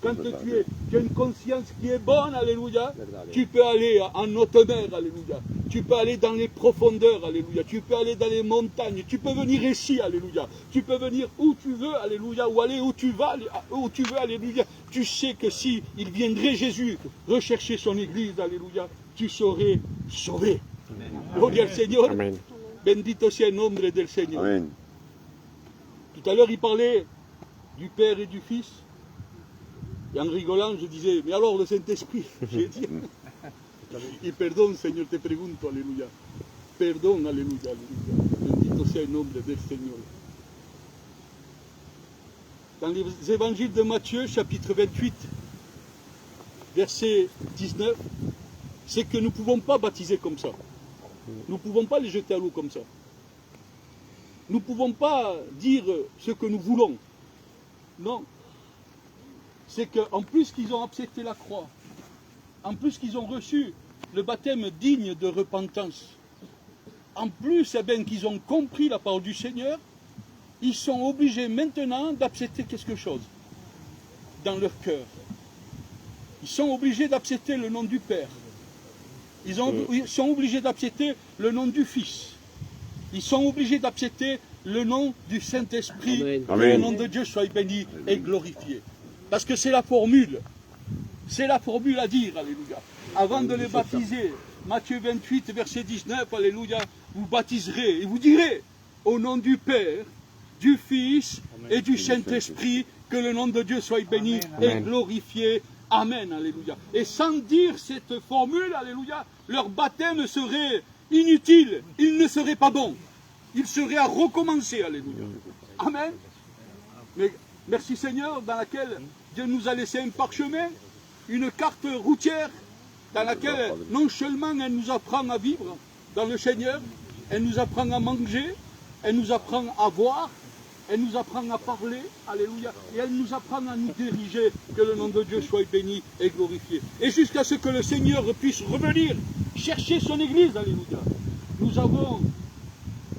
Quand tu as une conscience qui est bonne, alléluia, tu peux aller en haute mer, alléluia. Tu peux aller dans les profondeurs, alléluia. Tu peux aller dans les montagnes. Tu peux venir ici, alléluia. Tu peux venir où tu veux, alléluia. Ou aller où tu veux, alléluia. Tu sais que si il viendrait Jésus rechercher son église, alléluia, tu serais sauvé. Gloria al Seigneur. Amen. Bendito sea el nombre del Señor. Amen. Tout à l'heure, il parlait du Père et du Fils. Et en rigolant, je disais, mais alors le Saint-Esprit, j'ai dit, y perdón, Señor, te pregunto, alléluia. Perdón, alléluia, alléluia. Bendito sea el nombre del Señor. Dans les évangiles de Matthieu, chapitre 28, verset 19, c'est que nous ne pouvons pas baptiser comme ça. Nous ne pouvons pas les jeter à l'eau comme ça. Nous ne pouvons pas dire ce que nous voulons. Non. C'est qu'en plus qu'ils ont accepté la croix, en plus qu'ils ont reçu le baptême digne de repentance, en plus qu'ils ont compris la parole du Seigneur, ils sont obligés maintenant d'accepter quelque chose dans leur cœur. Ils sont obligés d'accepter le nom du Père. Ils sont obligés d'accepter le nom du Fils. Ils sont obligés d'accepter le nom du Saint-Esprit. Que le nom de Dieu soit béni et glorifié. Parce que c'est la formule. C'est la formule à dire, alléluia. Avant de les baptiser, Matthieu 28, verset 19, alléluia, vous baptiserez et vous direz au nom du Père, du Fils et du Saint-Esprit, que le nom de Dieu soit béni et glorifié. Amen, alléluia. Et sans dire cette formule, alléluia, leur baptême serait inutile, il ne serait pas bon. Il serait à recommencer, alléluia. Amen. Mais merci Seigneur, dans laquelle Dieu nous a laissé un parchemin, une carte routière, dans laquelle non seulement elle nous apprend à vivre dans le Seigneur, elle nous apprend à manger, elle nous apprend à voir, elle nous apprend à parler, alléluia, et elle nous apprend à nous diriger, que le nom de Dieu soit béni et glorifié. Et jusqu'à ce que le Seigneur puisse revenir chercher son Église, alléluia. Nous avons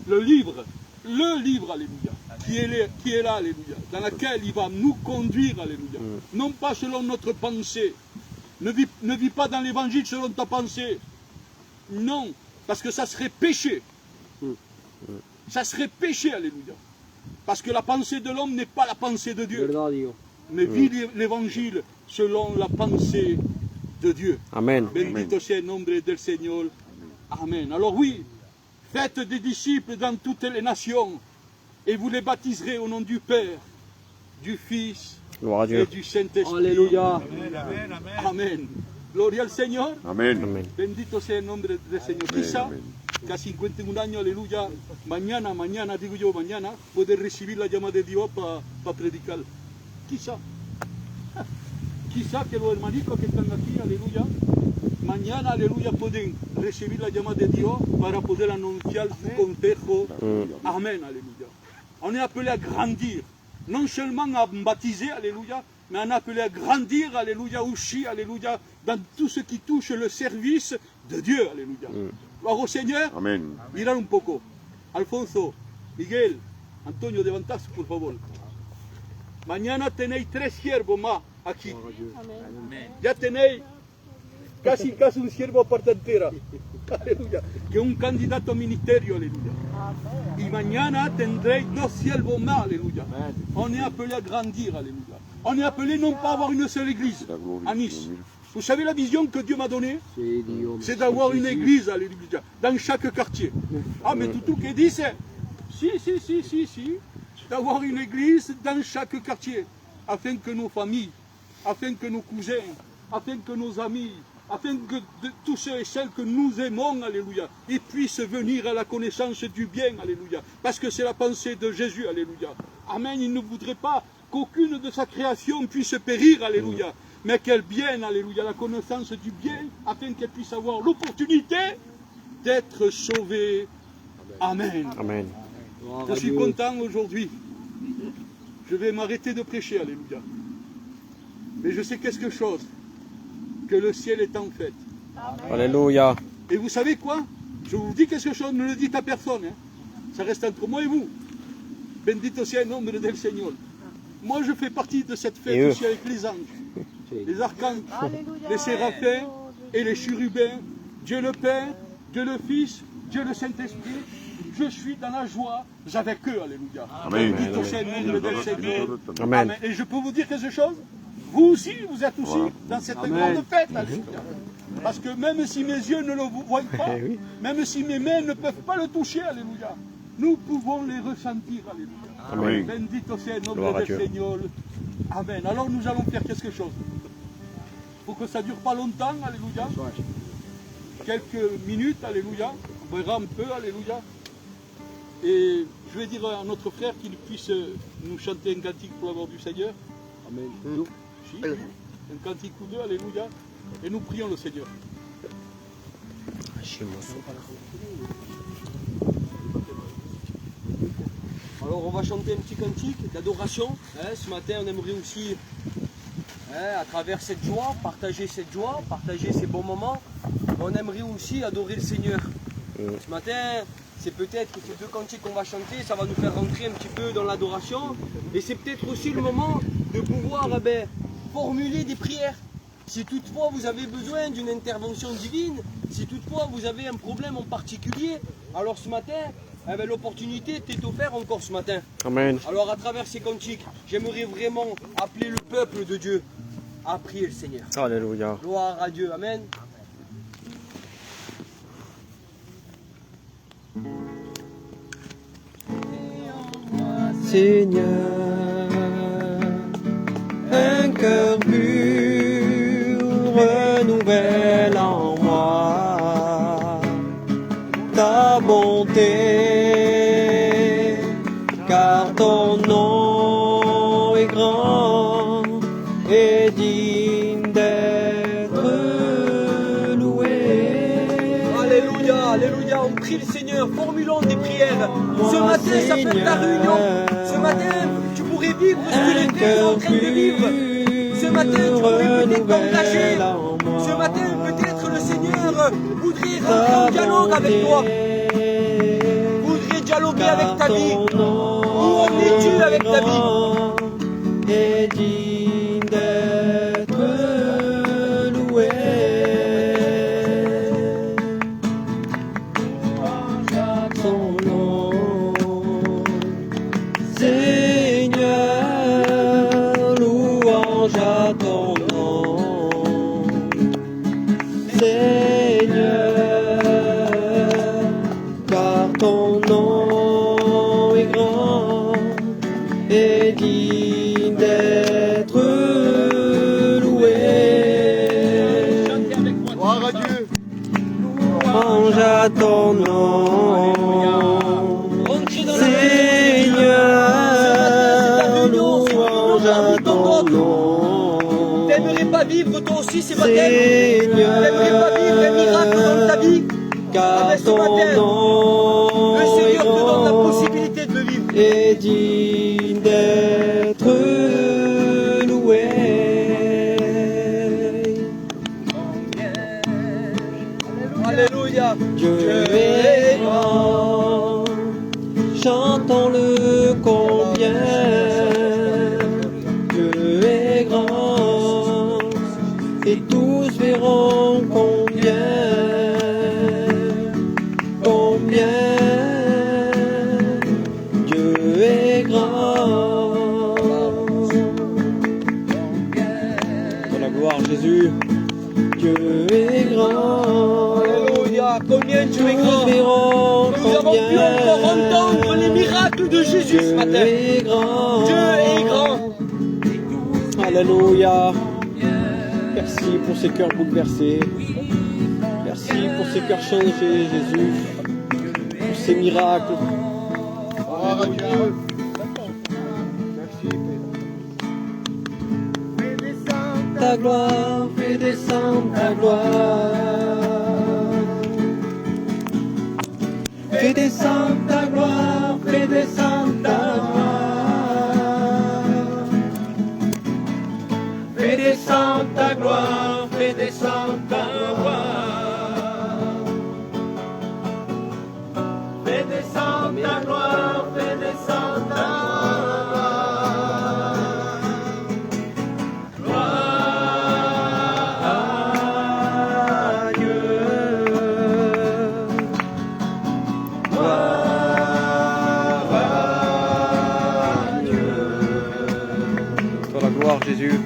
le livre, alléluia, qui est là, alléluia, dans lequel il va nous conduire, alléluia. Non pas selon notre pensée. Ne vis pas dans l'évangile selon ta pensée. Non, parce que ça serait péché. Ça serait péché, alléluia. Parce que la pensée de l'homme n'est pas la pensée de Dieu. Mais vis l'évangile selon la pensée de Dieu. Amen. Bendito sea el nombre del Señor. Amen. Alors oui, faites des disciples dans toutes les nations et vous les baptiserez au nom du Père, du Fils et du Saint-Esprit. Alléluia. Amen. Gloria al Señor. Amén. Bendito sea el nombre del Señor. Quizá, que a 51 años, aleluya, mañana, digo yo, mañana, puede recibir la llamada de Dios para predicar. Quizá. Quizá que los hermanitos que están aquí, aleluya, mañana, aleluya, pueden recibir la llamada de Dios para poder anunciar su consejo. Amen, aleluya. On est appelé à grandir, non seulement à baptiser, alléluia, mais on est appelé à grandir, alléluia, aussi, alléluia, dans tout ce qui touche le service de Dieu, alléluia. Gloire au Seigneur. Amén. Mirad un poco. Alfonso, Miguel, Antonio, levantaos, por favor. Mañana tenéis 3 siervos más aquí. Ya tenéis casi un siervo aparte entera. Aleluya. Que un candidato a ministerio, aleluya. Y mañana tendréis 2 siervos más, aleluya. On est appelé à grandir, alléluia. On est appelé non pas à avoir une seule église à Nice. Vous savez la vision que Dieu m'a donnée? C'est d'avoir une église, alléluia, dans chaque quartier. Ah, mais tout qui dit, c'est si, d'avoir une église dans chaque quartier, afin que nos familles, afin que nos cousins, afin que nos amis, afin que tous ceux et celles que nous aimons, alléluia, ils puissent venir à la connaissance du bien, alléluia, parce que c'est la pensée de Jésus, alléluia. Amen, il ne voudrait pas qu'aucune de sa création puisse périr, alléluia, mais qu'elle vienne, alléluia, à la connaissance du bien, afin qu'elle puisse avoir l'opportunité d'être sauvée. Amen. Amen. Je suis content aujourd'hui. Je vais m'arrêter de prêcher, alléluia. Mais je sais quelque chose, que le ciel est en fête. Alléluia. Et vous savez quoi? Je vous dis quelque chose, ne le dites à personne. Hein. Ça reste entre moi et vous. Bendito sea el nombre del Señor. Moi, je fais partie de cette fête aussi avec les anges, les archanges, les séraphins et les chérubins, Dieu le Père, Dieu le Fils, Dieu le Saint-Esprit. Je suis dans la joie avec eux, alléluia. Amen. Bendito sea el nombre del Señor. Amen. Et je peux vous dire quelque chose? Vous aussi, vous êtes aussi dans cette grande fête, alléluia. Parce que même si mes yeux ne le voient pas, même si mes mains ne peuvent pas le toucher, alléluia, nous pouvons les ressentir, alléluia. Amen. Bendito sea el nombre del Señor. Amen. Alors nous allons faire quelque chose. Il faut que ça ne dure pas longtemps, alléluia. Quelques minutes, alléluia. On verra un peu, alléluia. Et je vais dire à notre frère qu'il puisse nous chanter un cantique pour l'amour du Seigneur. Amen. Un cantique ou deux, alléluia. Et nous prions le Seigneur. Alors on va chanter un petit cantique d'adoration. Ce matin on aimerait aussi, à travers cette joie, partager ces bons moments. On aimerait aussi adorer le Seigneur. Ce matin, c'est peut-être que ces deux cantiques qu'on va chanter, ça va nous faire rentrer un petit peu dans l'adoration. Et c'est peut-être aussi le moment de pouvoir formuler des prières. Si toutefois vous avez besoin d'une intervention divine, si toutefois vous avez un problème en particulier, alors ce matin, l'opportunité t'est offerte encore ce matin. Amen. Alors à travers ces cantiques, j'aimerais vraiment appeler le peuple de Dieu à prier le Seigneur. Alléluia. Gloire à Dieu. Amen. Seigneur, un cœur pur, renouvelle en moi ta bonté, car ton nom est grand et digne d'être loué. Alléluia, alléluia, on prie le Seigneur, formulons des prières. Ce matin, ça peut être la réunion. Ce matin, tu pourrais vivre ce que les frères sont en train de vivre. Ce matin, tu pourrais peut-être t'engager. Ce matin, peut-être le Seigneur voudrait rentrer en dialogue avec toi. Voudrait dialoguer avec ta vie. Où en es-tu avec ta vie? Et digne d'être loué. Son nom, Seigneur, louange à ton nom, Seigneur, car ton nom est grand et digne d'être loué. Gloire à Dieu. Louange à ton nom, Seigneur, louange à ton nom. T'aimerais pas vivre toi aussi ces matins? T'aimerais pas vivre un miracle dans ta vie? Car ton nom le Seigneur te donne la est possibilité de le vivre. et digne d'être loué. Alléluia. Dieu est grand, chantons-le combien. Dieu est grand, et tous verront combien, Dieu est grand. Dans la gloire, Jésus, Dieu est grand. Alléluia. Combien tu es Tous grand. verront Nous avons pu encore entendre les miracles de Jésus ce matin. Dieu est grand. Dieu est grand. Alléluia. Merci pour ces cœurs bouleversés. Merci pour ces cœurs changés, Jésus. Pour ces miracles. Gloire à Dieu. Ta gloire, fais descendre ta gloire. Fais descendre ta gloire, fais descendre ta gloire. Fais descendre ta gloire, fais descendre ta gloire. Fais descendre ta gloire, fais descendre ta gloire. Gloire à Dieu. Gloire à Dieu. Pour la gloire, Jésus.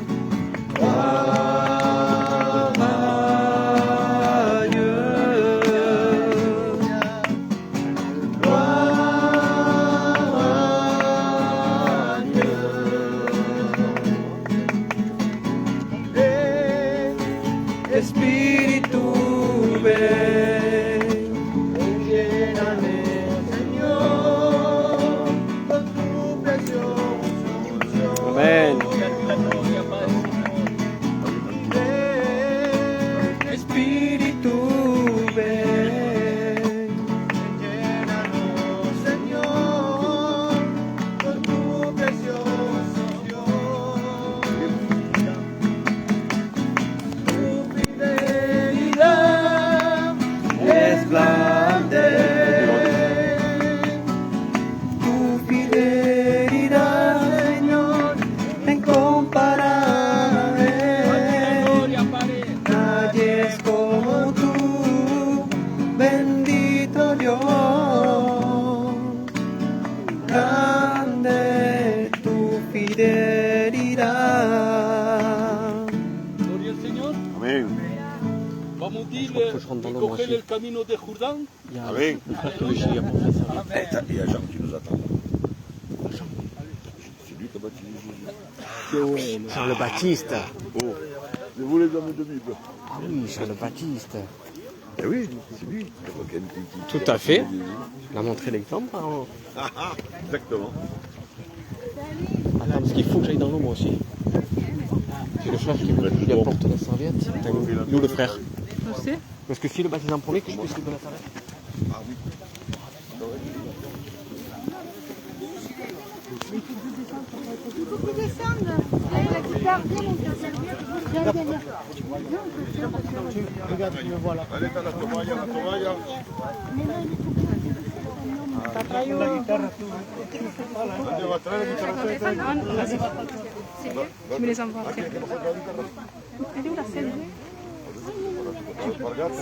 Gloire à Dieu. Gloire à Dieu. Espíritu ven, lléname, Señor, con tu preciosa unción. Amén. Abdil y coger el camino de Jourdán. Amén. Il y a Jean qui nous attend. C'est lui qui a baptisé Jésus. Jean le Baptiste. Oh, mais vous les hommes de Bible. Ah oui, Jean le Baptiste. Eh oui, c'est lui. Tout à fait. Il a montré l'exemple. Exactement. Attends, parce qu'il faut que j'aille dans l'eau moi aussi. C'est le frère qui apporte la serviette. Il est où le frère? Je sais. Parce que si le baptême en premier, que je puisse lui donner la serviette. Ah oui. Il faut que tu descendes. La guitare, viens mon cœur. Viens. Regarde, tu me vois là. Allez, t'as la toalla. La guitare, C'est bien. Tu me les envoies après. Elle est où la scène?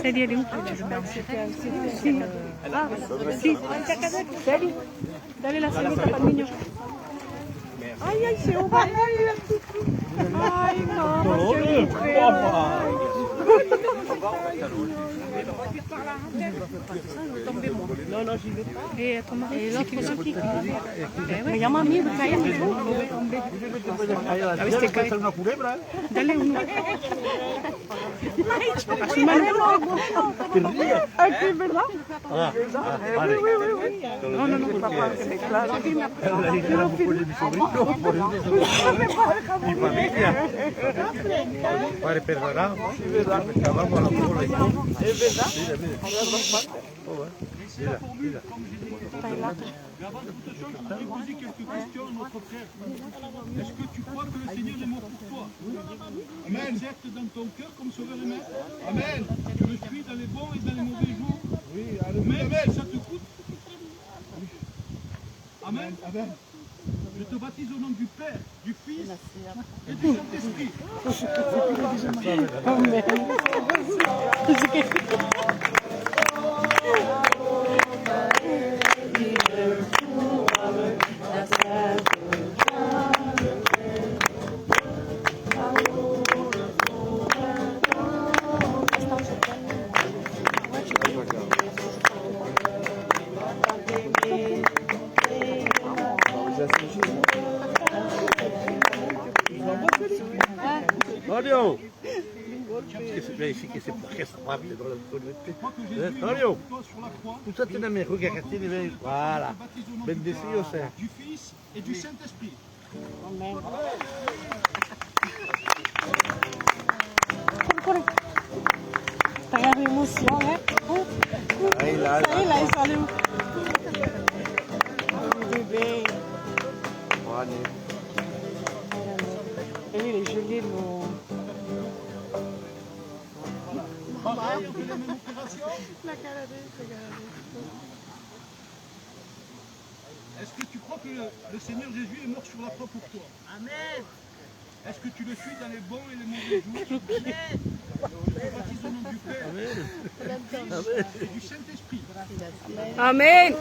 Celle elle est où? Si. Salut. Dale la scène, t'as pas de mignon. Aïe, c'est au bas. Aïe, non. non, non, j'y vais pas. Et ton mari, c'est qui? Me llama a mí, cállate. ¿La viste caer? una culebra, ¿eh? Dale uno. Aquí, ¿verdad? Vale. No. Mi familia. Padre, perdonado. Acabamos a la bola. Es verdad. Mira. Mais avant toute chose, je voudrais poser quelques questions à notre frère. Est-ce que tu crois que le Seigneur est mort pour toi? Amen. Tu l'acceptes dans ton cœur comme sauveur et maître? Amen. Tu le suis dans les bons et dans les mauvais jours? Oui, même si ça te coûte? Amen. Amen. Je te baptise au nom du Père, du Fils et du Saint-Esprit. Amen. Antonio! Vérifier que c'est pour qu'est-ce qu'on va appeler dans la Antonio! Tout ça, tu n'as mais regardez les voilà. Bendecido sea. Du Fils et du Saint-Esprit. Amen. T'as une émotion, hein? Ahí la. Ahí, salut. Bébé. Il est joli, nous. Est-ce que tu crois que le Seigneur Jésus est mort sur la croix pour toi? Amen. Est-ce que tu le suis dans les bons et les mauvais jours? Amen. Je te baptise au nom du Père, Amen. Et du Saint-Esprit. Amen.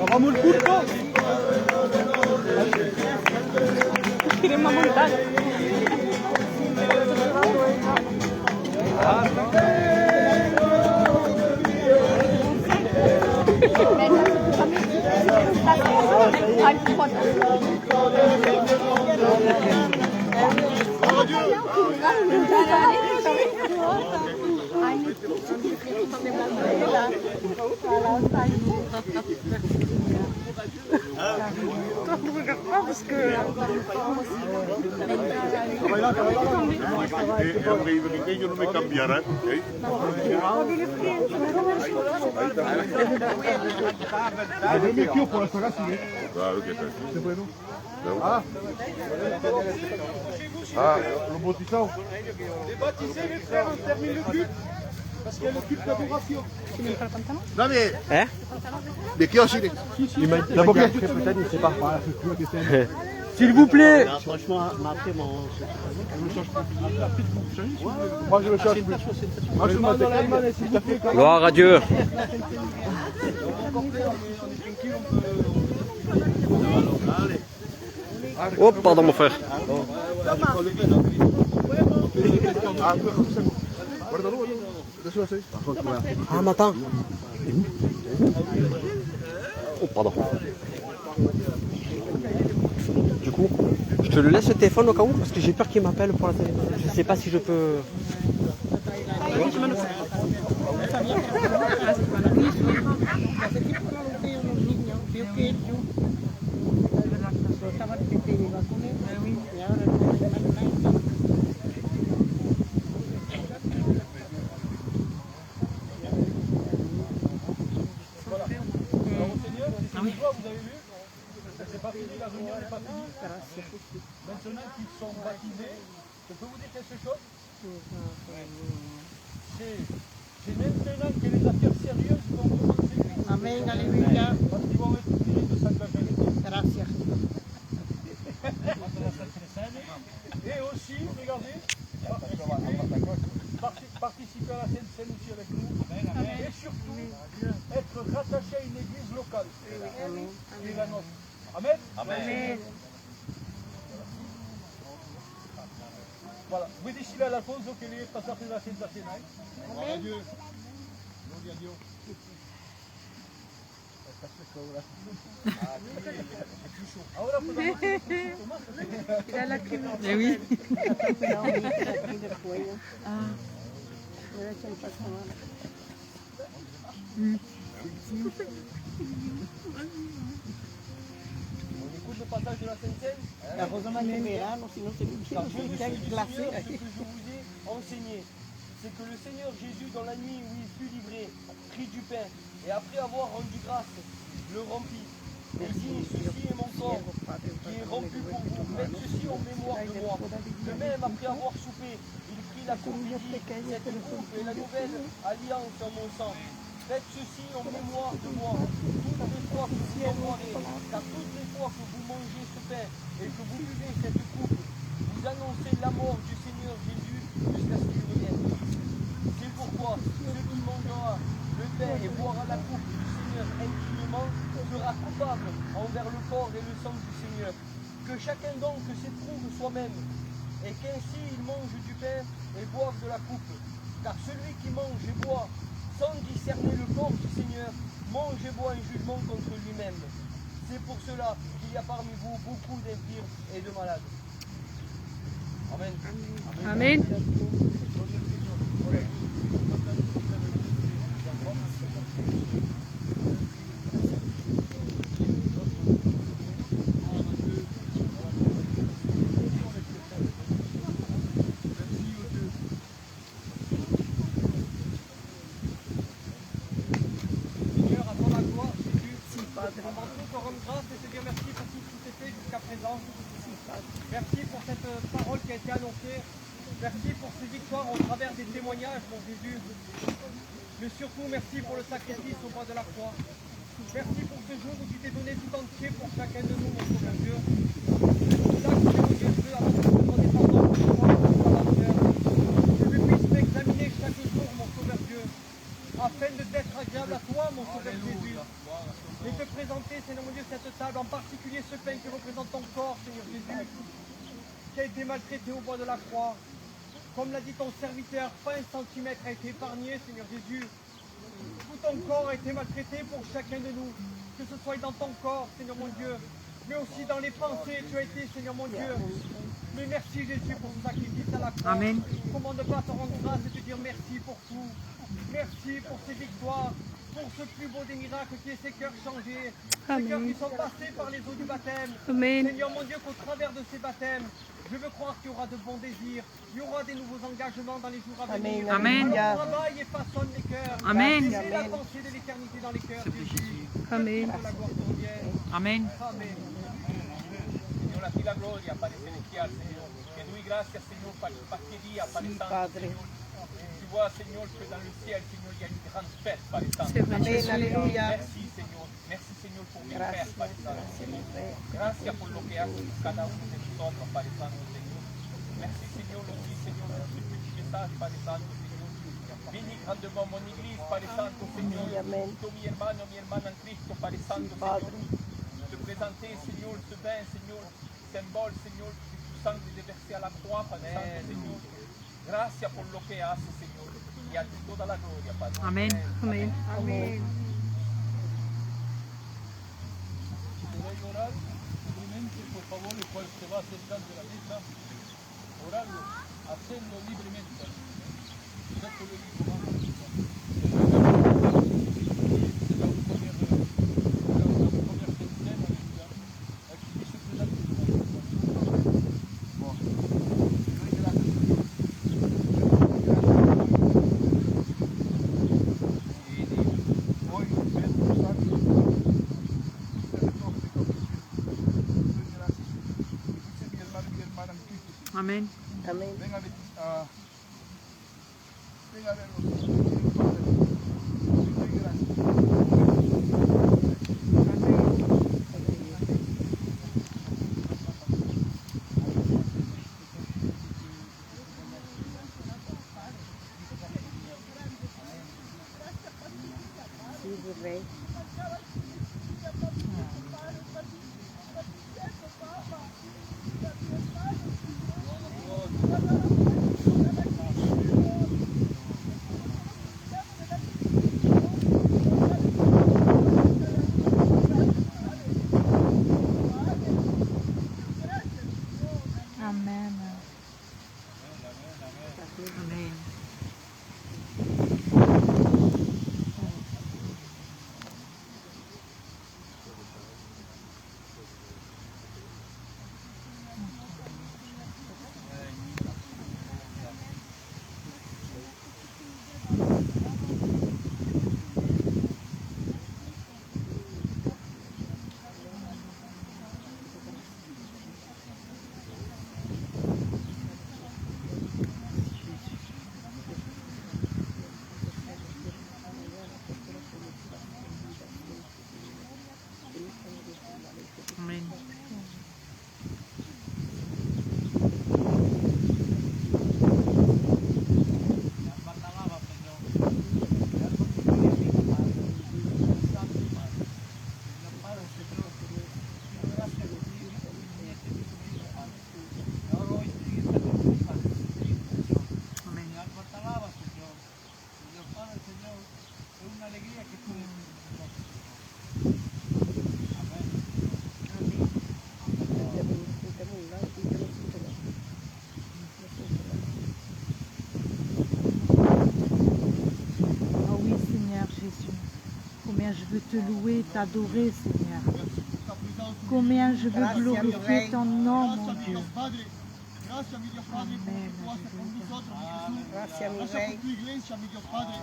Hagamos el culto. Queremos montar. Toi, ne regarde pas parce que... Yo no me cambiarán. Claro que está. Le bautizado. Les baptisés, les frères, on termine le culte. Parce qu'il y a le culte d'adoration. Non mais, Hein? mais qui a aussi D'abord, peut-être, il sait pas. S'il vous plaît. Franchement, après, Moi je le cherche plus. Moi je m'attends. Gloire à Dieu. Oh, pardon mon frère. Ah, m'attends. Oh, pardon. Du coup, je te le laisse le téléphone au cas où parce que j'ai peur qu'il m'appelle pour la télé. Je sais pas si je peux. Maintenant qu'ils sont baptisés, je peux vous dire quelque chose? C'est maintenant que les affaires sérieuses vont commencer. Amén, aleluya. Parce qu'ils vont être tirés de sacrament. Gracias. Et aussi, regardez, participer à la Sainte Seine aussi avec nous. Et surtout, être rattaché à une église locale. Qui est la nôtre. Amen. Amen. Voilà, voy a decirle a Alfonso que le pasaje de la Santa Cena. Gloria a Dios. Gloria a Dios. Ahora podemos hacer un poquito más. Mira la que... oui. On écoute le passage de la Sainte Seine. Heureusement que verano, sinon c'est glacé. Ce que je vous ai enseigné, c'est que le Seigneur Jésus, dans la nuit où il fut livré, prit du pain et après avoir rendu grâce, le rompit. Et dit, ceci est mon corps qui est rompu pour vous. Faites ceci en mémoire de moi. De même, après avoir soupé, il prit la coupe et dit, cette coupe est la nouvelle alliance en mon sang. Faites ceci en mémoire de moi. Toutes les fois que vous en boirez, car toutes les fois que vous mangez ce pain et que vous buvez cette coupe, vous annoncez la mort du Seigneur Jésus jusqu'à ce qu'il revienne. C'est pourquoi celui qui mangera le pain et boira la coupe du Seigneur indignement sera coupable envers le corps et le sang du Seigneur. Que chacun donc s'éprouve soi-même, et qu'ainsi il mange du pain et boive de la coupe. Car celui qui mange et boit sans discerner le corps du Seigneur mange et boit un jugement contre lui-même. C'est pour cela qu'il y a parmi vous beaucoup d'infirmes et de malades. Amen. Amen. Merci pour cette parole qui a été annoncée. Merci pour ces victoires au travers des témoignages, mon Jésus. Mais surtout, merci pour le sacrifice au bois de la croix. Merci pour ce jour où tu t'es donné tout entier pour chacun de nous, mon Sauveur Dieu. Là, mon Dieu, je veux avoir demander pardon pour moi, pour ma sœur. Que je puisse m'examiner chaque jour, mon Sauveur Dieu, afin d'être agréable à toi, mon Sauveur Jésus. Et te présenter, Seigneur mon Dieu, cette table, en particulier ce pain qui représente ton corps, Seigneur Jésus, qui a été maltraité au bois de la croix. Comme l'a dit ton serviteur, pas un centimètre a été épargné, Seigneur Jésus. Tout ton corps a été maltraité pour chacun de nous, que ce soit dans ton corps, Seigneur mon Dieu, mais aussi dans les pensées, tu as été, Seigneur mon Dieu. Mais merci Jésus pour ce sacrifice à la croix. Amen. Comment ne pas te rendre grâce et te dire merci pour tout. Merci pour ces victoires. pour ce plus beau des miracles qui est ces cœurs changés, ces cœurs qui sont passés par les eaux du baptême. Amen. Seigneur mon Dieu, qu'au travers de ces baptêmes, je veux croire qu'il y aura de bons désirs, il y aura des nouveaux engagements dans les jours à venir. Amen. Alors travaille et façonne les cœurs. Amen. Et la pensée de l'éternité dans les cœurs, Jésus. Amen. Que la gloire te revienne. Amen. Amen. Señor, a ti la gloria, Padre Celestial, Señor. Que doy gracias, Señor, porque día, Padre Santo, Señor. Tu vois, Señor, que dans le ciel, Señor, il y a une grande fête, Padre Santo. C'est vrai, Jésus. Merci, Señor. Merci, Señor, por mi fe, Padre Santo, Señor. Gracias por lo que haces con cada uno de nosotros, Padre Santo, Señor. Merci, Señor, aussi, Señor, pour ce petit message, Padre Santo, Señor. Bénis grandement mon église, Padre Santo, Señor. Todo mi hermano en Cristo, Padre Santo, Señor. Te présenter, Señor, ce bain, Señor, symbole, Señor, de tu sangre déversé à la croix, Padre Santo, Señor. Gracias por lo que haces, Señor, y a ti toda la gloria, Padre. Amén. Amén. Si Amén. podéis orar, libremente, por favor, el cual se va acercando a la mesa, orarlo, hacerlo libremente. Exacto lo dijo Pablo. Amén. Amén. Venga a verlos. Amen. Amen. Amen. Oh oui, Seigneur Jésus, combien je veux te louer, t'adorer, Seigneur. Combien je veux glorifier ton nom, mon Dieu. Gracias, mi Dios Padre, por lo que tú haces con nosotros, mi Jesús. Gracias por tu iglesia, mi Dios Padre.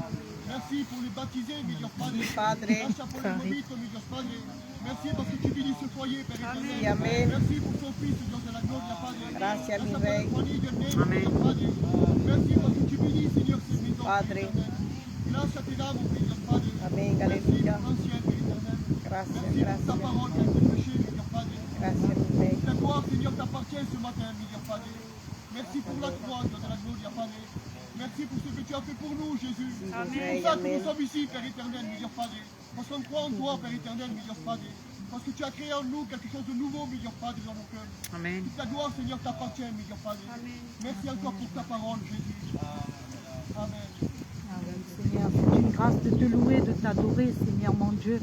Merci pour les baptisés, mi Dios Padre. Gracias por les novitos, mi Dios Padre. Merci parce que tu bénis ce foyer, Père éternel. Merci pour ton Fils, Dios de la gloria, Padre. Gracias, mi Rey. Amén. Merci parce que tu bénis, Seigneur, ces maisons, Padre. Gracias te damos, mi Dios Padre. Amén, aleluya. Gracias, gracias. Ta parole qui a été prêchée, mi Dios Padre. Gracias, mi Rey. Ta gloire, Seigneur, t'appartient ce matin, mi Dios Padre. Merci pour la croix, Dieu de la gloria, Padre. Merci pour ce que tu as fait pour nous, Jésus. C'est pour ça que nous sommes ici, Père éternel, mi Dios Padre. Parce qu'on croit en toi, Père éternel, mi Dios Padre. Parce que tu as créé en nous quelque chose de nouveau, mi Dios Padre, dans nos cœurs. Amen. Ta gloire, Seigneur, t'appartient, mi Dios Padre. Merci encore pour ta parole, Jésus. Amen. Seigneur, c'est une grâce de te louer, de t'adorer, Seigneur mon Dieu.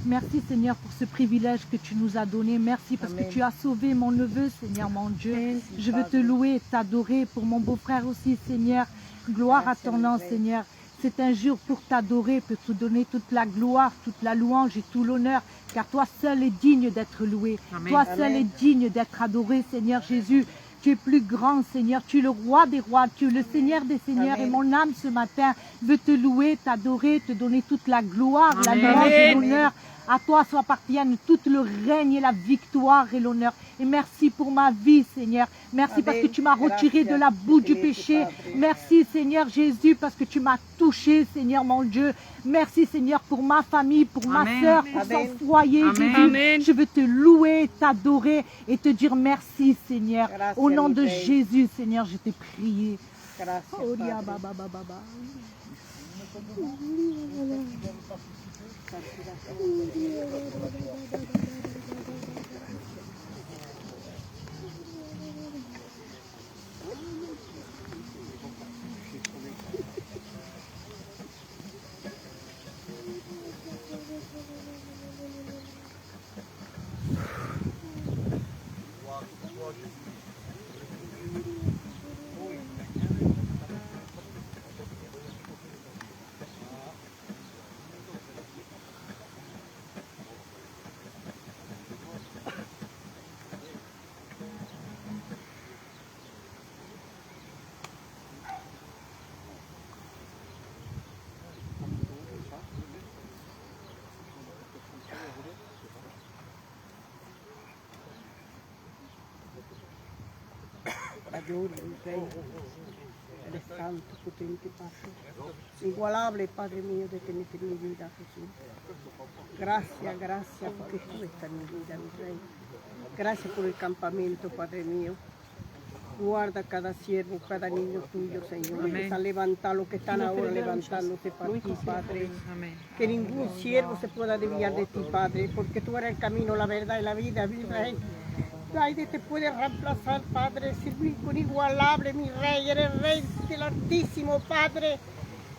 Merci, Seigneur, pour ce privilège que tu nous as donné. Merci parce que tu as sauvé mon neveu, Seigneur mon Dieu. Je veux te louer et t'adorer pour mon beau-frère aussi, Seigneur. Gloire à ton nom, Seigneur. C'est un jour pour t'adorer, pour te donner toute la gloire, toute la louange et tout l'honneur, car toi seul es digne d'être loué. Amen. Toi seul es digne d'être adoré, Seigneur Jésus. Tu es plus grand, Seigneur. Tu es le roi des rois. Tu es le Seigneur des seigneurs. Amen. Et mon âme, ce matin, veut te louer, t'adorer, te donner toute la gloire, la Amen. louange et Amen. l'honneur. À toi appartiennent tout le règne et la victoire et l'honneur. Et merci pour ma vie, Seigneur. Merci Amen. parce que tu m'as retiré de la boue du péché. Merci, Seigneur Jésus, parce que tu m'as touché, Seigneur mon Dieu. Merci, Seigneur, pour ma famille, pour ma Amen. soeur, pour son Amen. foyer, Amen. Jésus. Amen. Je veux te louer, t'adorer et te dire merci, Seigneur. Gracias, Au nom de mi rey. Jésus, Seigneur, je t'ai prié. Gracias, Oh, dia, Padre. ba, ba, ba, ba, ba. Adoro, mi Rey. Eres santo, potente, Padre. Inigualable, Padre mío, de tenerte en mi vida, Jesús. Gracias, gracias, porque tú estás en mi vida, mi Rey. Gracias por el campamento, Padre mío. Guarda cada siervo, cada niño tuyo, Señor. Amén. Que están levantando, los que están ahora levantándose para ti, Padre. Que ningún siervo se pueda desviar de ti, Padre, porque tú eres el camino, la verdad y la vida, mi Rey. Nadie te puede reemplazar, Padre, es inigualable, mi Rey, eres Rey del Altísimo, Padre.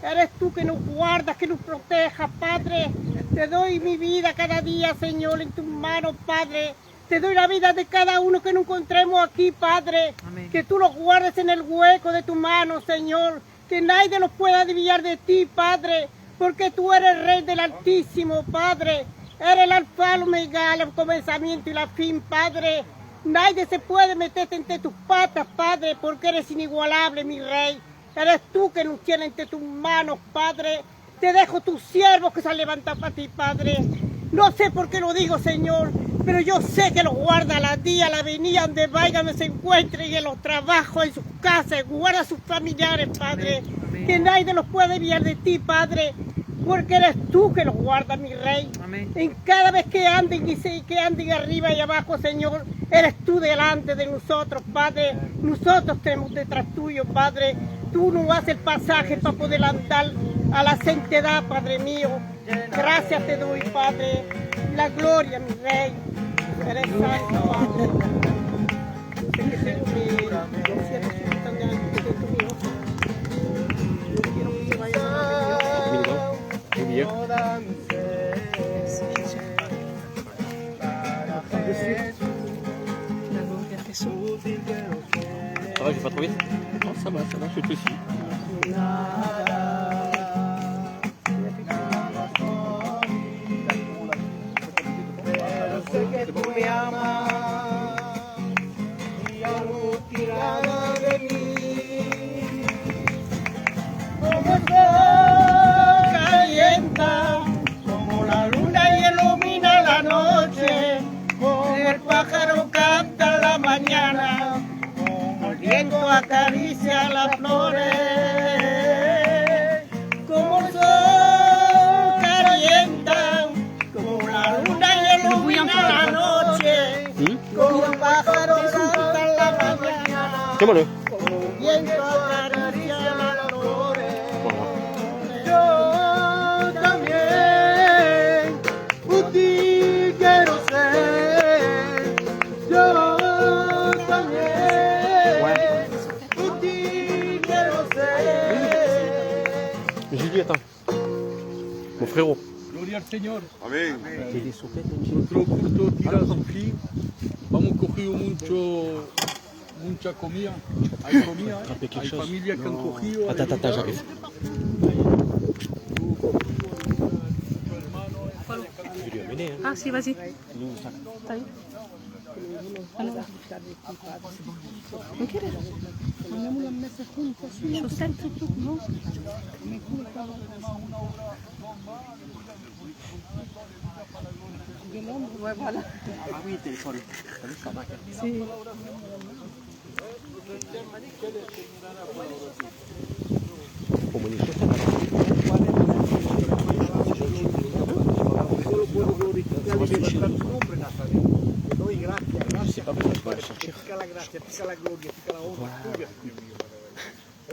Eres tú que nos guardas, que nos protejas, Padre. Te doy mi vida cada día, Señor, en tus manos, Padre. Te doy la vida de cada uno que nos encontremos aquí, Padre. Amén. Que tú los guardes en el hueco de tu mano, Señor. Que nadie nos pueda desviar de ti, Padre. Porque tú eres Rey del Altísimo, Padre. Eres el alfa, el omega, el comenzamiento y la fin, Padre. Nadie se puede meterte entre tus patas, Padre, porque eres inigualable, mi Rey. Eres tú que nos tienes entre tus manos, Padre. Te dejo tus siervos que se han levantado para ti, Padre. No sé por qué lo digo, Señor, pero yo sé que los guarda a la día, a la avenida, donde vayan, donde se encuentren, en los trabajos, en sus casas, guarda a sus familiares, Padre. Amén. Que nadie los puede enviar de ti, Padre, porque eres tú que los guarda, mi Rey. Amén. En cada vez que anden y que anden arriba y abajo, Señor, eres tú delante de nosotros, Padre. Nosotros tenemos detrás tuyo, Padre. Tú nos haces el pasaje para poder andar a la santidad, Padre mío. Gracias te doy, Padre. La gloria, mi Rey. Eres santo, Padre. Sé que tengo los cielos que están delante de tu mío. No quiero que se vayan a Ça va, je vais pas trop vite? Non, ça va, je te suis. Sé que tú me amas y angustiada de mí. Como el sol calienta, como la luna y ilumina la noche, como el pájaro canta en la mañana, como el viento acaricia las flores, como el sol calienta, como la luna y ilumina la noche, como el pájaro canta en la mañana, Quémalo. como el viento acaricia las flores. Yo también por ti quiero ser. Yo también por ti quiero ser. Julie, attends. Mon frérot. Gloria al Señor. Amén. Nuestro culto tira a su fin. Hemos cogido mucha comida. Hay comida, hay familias que han cogido. Attends, aleluya. j'arrive. Ah si, vas-y. ¿No quieres? Chaussettes, ¿no? Ouais, voilà. Ah oui, téléphone. Sí. Solo puedo glorificare tu nombre, Nazareno. Te doy gracias, gracias. Pica la gracia, pica la gloria, pica la honra tuya, Señor mío.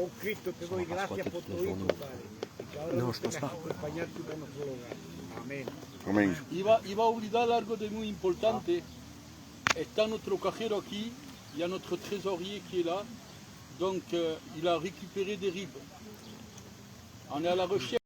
Oh Cristo, te doy gracias por tu Hijo, Padre. Y que ahora nos tengas que acompañar tú en nuestro hogar. Amén. Amén. Iba a olvidar algo de muy importante. Está nuestro cajero aquí, il y a notre trésorier qui est là. Donc il a récupéré des ribes. On est à la recherche.